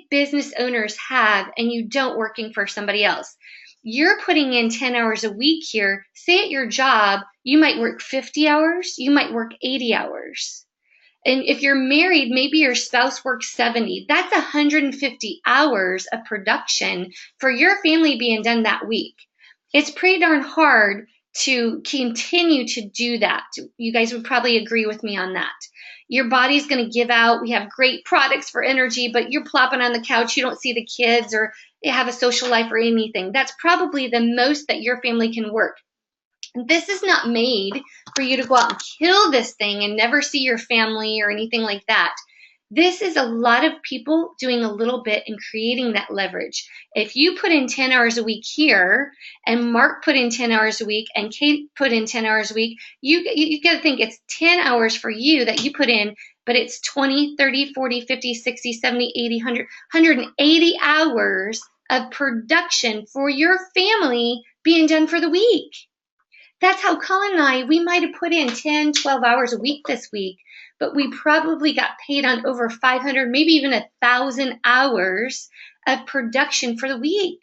business owners have, and you don't, working for somebody else. You're putting in 10 hours a week here. Say at your job, you might work 50 hours, you might work 80 hours. And if you're married, maybe your spouse works 70. That's 150 hours of production for your family being done that week. It's pretty darn hard to continue to do that. You guys would probably agree with me on that. Your body's going to give out. We have great products for energy, but you're plopping on the couch. You don't see the kids or have a social life or anything. That's probably the most that your family can work. This is not made for you to go out and kill this thing and never see your family or anything like that. This is a lot of people doing a little bit and creating that leverage. If you put in 10 hours a week here, and Mark put in 10 hours a week, and Kate put in 10 hours a week, you got to think it's 10 hours for you that you put in, but it's 20, 30, 40, 50, 60, 70, 80, 100, 180 hours of production for your family being done for the week. That's how Colin and I, we might have put in 10, 12 hours a week this week, but we probably got paid on over 500, maybe even 1,000 hours of production for the week.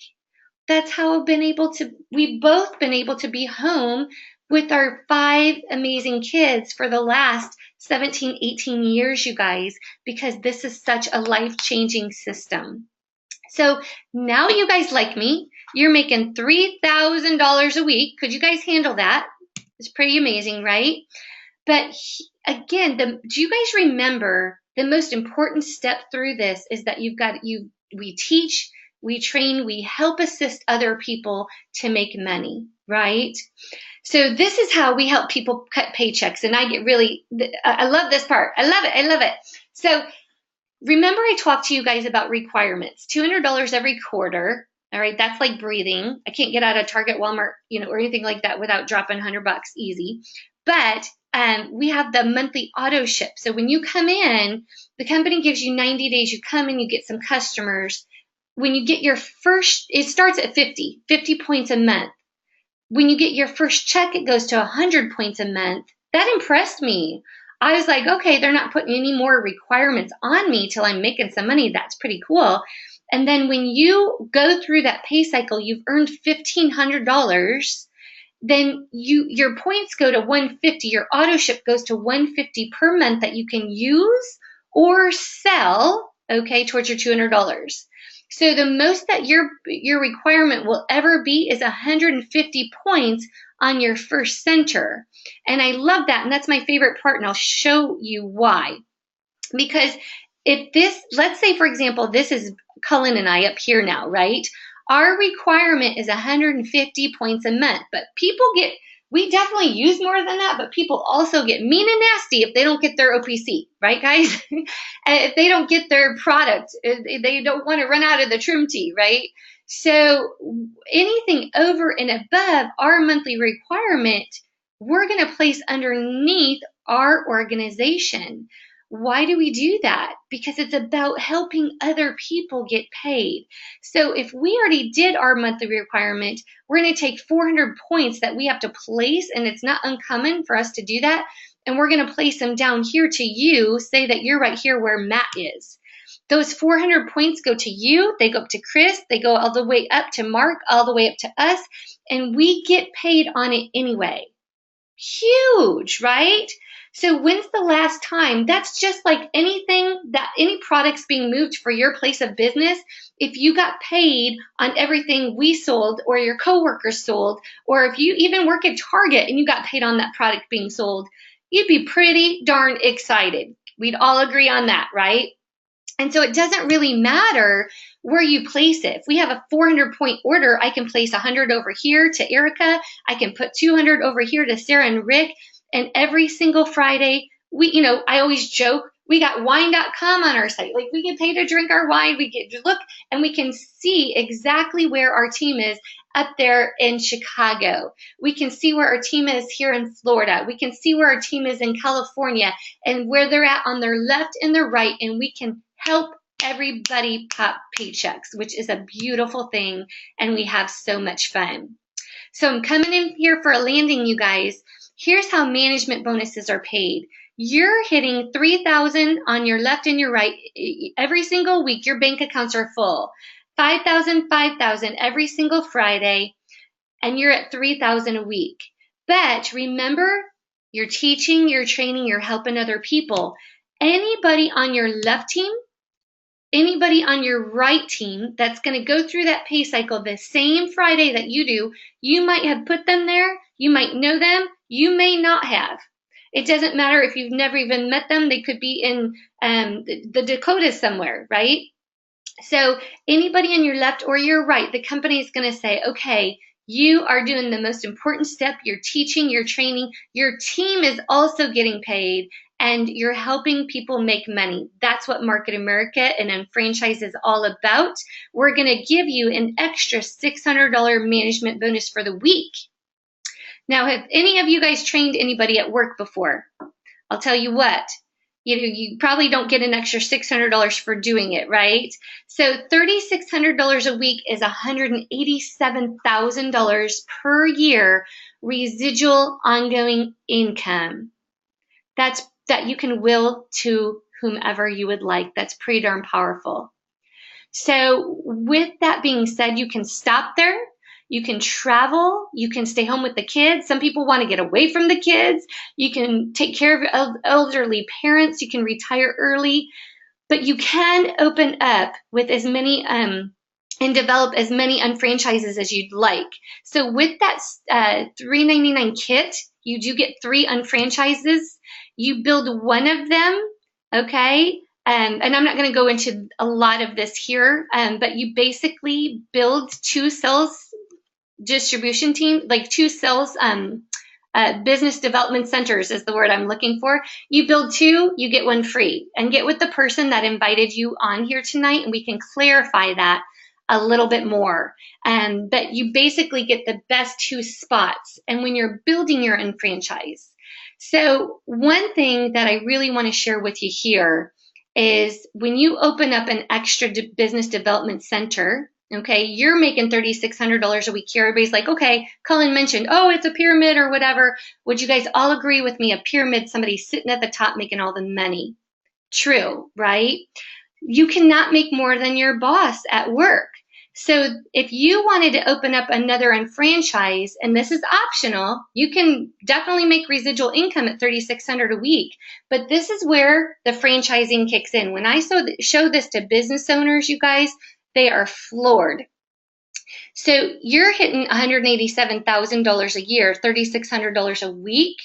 That's how we've both been able to be home with our 5 amazing kids for the last 17, 18 years, you guys, because this is such a life-changing system. So now you guys like me. You're making $3,000 a week. Could you guys handle that? It's pretty amazing, right? But again, do you guys remember The most important step through this is that we teach, we train, we help assist other people to make money, right? So this is how we help people cut paychecks. And I love this part. I love it. I love it. So remember I talked to you guys about requirements, $200 every quarter. All right. That's like breathing. I can't get out of Target, Walmart, or anything like that without dropping $100 easy. But we have the monthly auto ship. So when you come in, the company gives you 90 days. You come in, you get some customers. When you get your first, it starts at 50 points a month. When you get your first check, it goes to 100 points a month. That impressed me. I was like, okay, they're not putting any more requirements on me till I'm making some money. That's pretty cool. And then when you go through that pay cycle, you've earned $1,500. Then your points go to 150. Your auto ship goes to 150 per month that you can use or sell, okay, towards your $200. So the most that your requirement will ever be is 150 points on your first center. And I love that. And that's my favorite part. And I'll show you why. Because let's say, for example, this is Cullen and I up here now, right? Our requirement is 150 points a month, but we definitely use more than that, but people also get mean and nasty if they don't get their OPC, right, guys? If they don't get their product, they don't want to run out of the trim tee, right? So anything over and above our monthly requirement, we're going to place underneath our organization. Why do we do that? Because it's about helping other people get paid. So if we already did our monthly requirement, we're going to take 400 points that we have to place, and it's not uncommon for us to do that, and we're going to place them down here to you. Say that you're right here where Matt is. Those 400 points go to you, they go up to Chris, they go all the way up to Mark, all the way up to us, and we get paid on it anyway. Huge, right? So when's the last time? That's just like any products being moved for your place of business. If you got paid on everything we sold or your coworkers sold, or if you even work at Target and you got paid on that product being sold, you'd be pretty darn excited. We'd all agree on that, right? And so it doesn't really matter where you place it. If we have a 400 point order, I can place 100 over here to Erica. I can put 200 over here to Sarah and Rick. And every single Friday, I always joke, we got wine.com on our site. Like, we get paid to drink our wine. We get to look, and we can see exactly where our team is up there in Chicago. We can see where our team is here in Florida. We can see where our team is in California and where they're at on their left and their right. And we can help everybody pop paychecks, which is a beautiful thing. And we have so much fun. So I'm coming in here for a landing, you guys. Here's how management bonuses are paid. You're hitting 3,000 on your left and your right every single week. Your bank accounts are full. 5,000, 5,000 every single Friday, and you're at 3,000 a week. But remember, you're teaching, you're training, you're helping other people. Anybody on your left team, anybody on your right team that's going to go through that pay cycle the same Friday that you do, you might have put them there. You might know them. You may not have. It doesn't matter if you've never even met them. They could be in the Dakotas somewhere, right? So anybody on your left or your right, the company is going to say, okay, you are doing the most important step. You're teaching, you're training. Your team is also getting paid, and you're helping people make money. That's what Market America and Franchise is all about. We're going to give you an extra $600 management bonus for the week. Now, have any of you guys trained anybody at work before? I'll tell you what, you probably don't get an extra $600 for doing it, right? So $3,600 a week is $187,000 per year residual ongoing income. That you can will to whomever you would like. That's pretty darn powerful. So with that being said, you can stop there. You can travel. You can stay home with the kids. Some people want to get away from the kids. You can take care of elderly parents. You can retire early. But you can open up with as many and develop as many unfranchises as you'd like. So with that $399 kit, you do get 3 unfranchises. You build one of them, okay? And I'm not going to go into a lot of this here, but you basically build two sales distribution team, like two sales business development centers is the word I'm looking for. You build two, you get one free. And get with the person that invited you on here tonight, and we can clarify that a little bit more. But you basically get the best two spots. And when you're building your own franchise. So one thing that I really want to share with you here is when you open up an extra business development center, okay, you're making $3,600 a week here. Everybody's like, okay, Cullen mentioned, oh, it's a pyramid or whatever. Would you guys all agree with me? A pyramid, somebody sitting at the top making all the money. True, right? You cannot make more than your boss at work. So if you wanted to open up another franchise, and this is optional, you can definitely make residual income at $3,600 a week. But this is where the franchising kicks in. When I show this to business owners, you guys, they are floored. So you're hitting $187,000 a year, $3,600 a week.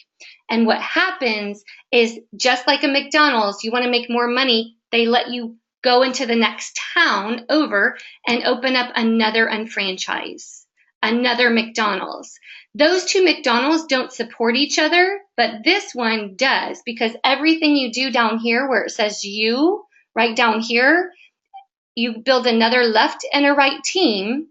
And what happens is, just like a McDonald's, you want to make more money, they let you go into the next town over and open up another unfranchise, another McDonald's. Those two McDonald's don't support each other, but this one does, because everything you do down here where it says you, right down here, you build another left and a right team,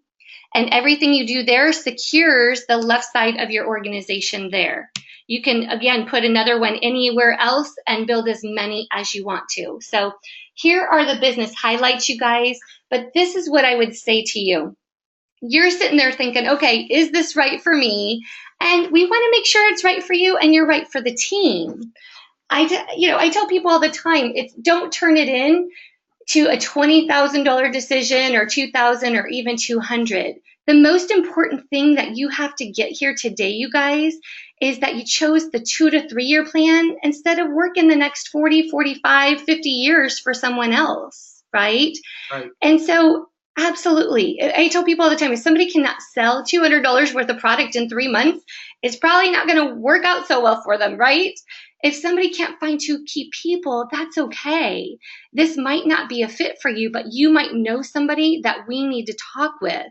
and everything you do there secures the left side of your organization there. You can, again, put another one anywhere else and build as many as you want to. So here are the business highlights, you guys, but this is what I would say to you. You're sitting there thinking, okay, is this right for me? And we want to make sure it's right for you and you're right for the team. I tell people all the time, don't turn it in to a $20,000 decision or $2,000 or even $200,000. The most important thing that you have to get here today, you guys, is that you chose the 2 to 3 year plan instead of working the next 40, 45, 50 years for someone else, right? Right. And so, absolutely. I tell people all the time, if somebody cannot sell $200 worth of product in 3 months, it's probably not going to work out so well for them, right? If somebody can't find 2 key people, that's okay. This might not be a fit for you, but you might know somebody that we need to talk with.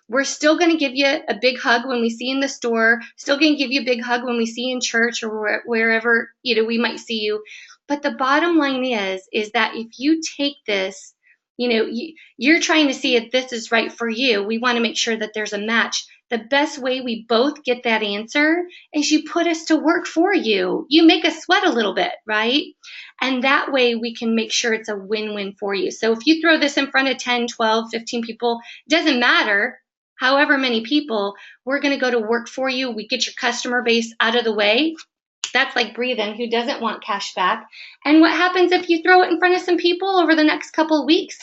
We're still going to give you a big hug when we see you in the store, still going to give you a big hug when we see you in church or wherever, we might see you. But the bottom line is that if you take this, you're trying to see if this is right for you. We want to make sure that there's a match. The best way we both get that answer is you put us to work for you. You make us sweat a little bit, right? And that way we can make sure it's a win-win for you. So if you throw this in front of 10, 12, 15 people, doesn't matter, however many people, we're going to go to work for you. We get your customer base out of the way. That's like breathing. Who doesn't want cash back? And what happens if you throw it in front of some people over the next couple of weeks?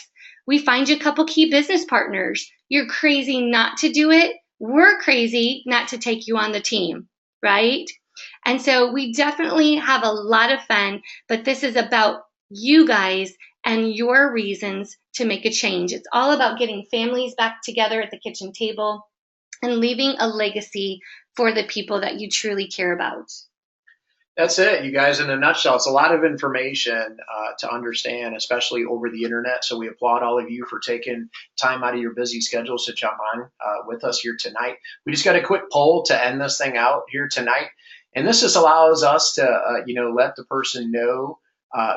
We find you a couple key business partners. You're crazy not to do it. We're crazy not to take you on the team, right? And so we definitely have a lot of fun, but this is about you guys and your reasons to make a change. It's all about getting families back together at the kitchen table and leaving a legacy for the people that you truly care about. That's it, you guys, in a nutshell. It's a lot of information to understand, especially over the internet. So we applaud all of you for taking time out of your busy schedules to jump on with us here tonight. We just got a quick poll to end this thing out here tonight. And this just allows us to, let the person know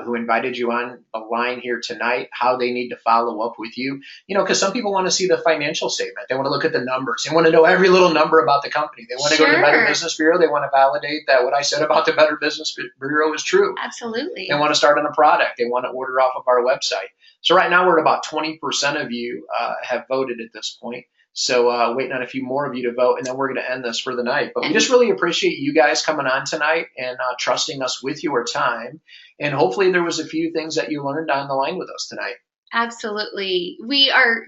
who invited you on the line here tonight, how they need to follow up with you. Because some people want to see the financial statement. They want to look at the numbers. They want to know every little number about the company. They want to go to the Better Business Bureau. They want to validate that what I said about the Better Business Bureau is true. Absolutely. They want to start on a product. They want to order off of our website. So right now we're at about 20% of you have voted at this point. So waiting on a few more of you to vote, and then we're going to end this for the night. But we just really appreciate you guys coming on tonight and trusting us with your time. And hopefully there was a few things that you learned on the line with us tonight. Absolutely. We are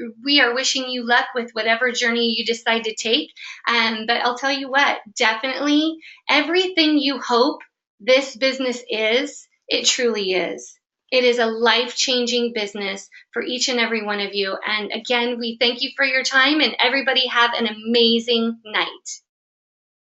wishing you luck with whatever journey you decide to take. But I'll tell you what, definitely everything you hope this business is, it truly is. It is a life-changing business for each and every one of you. And again, we thank you for your time, and everybody have an amazing night.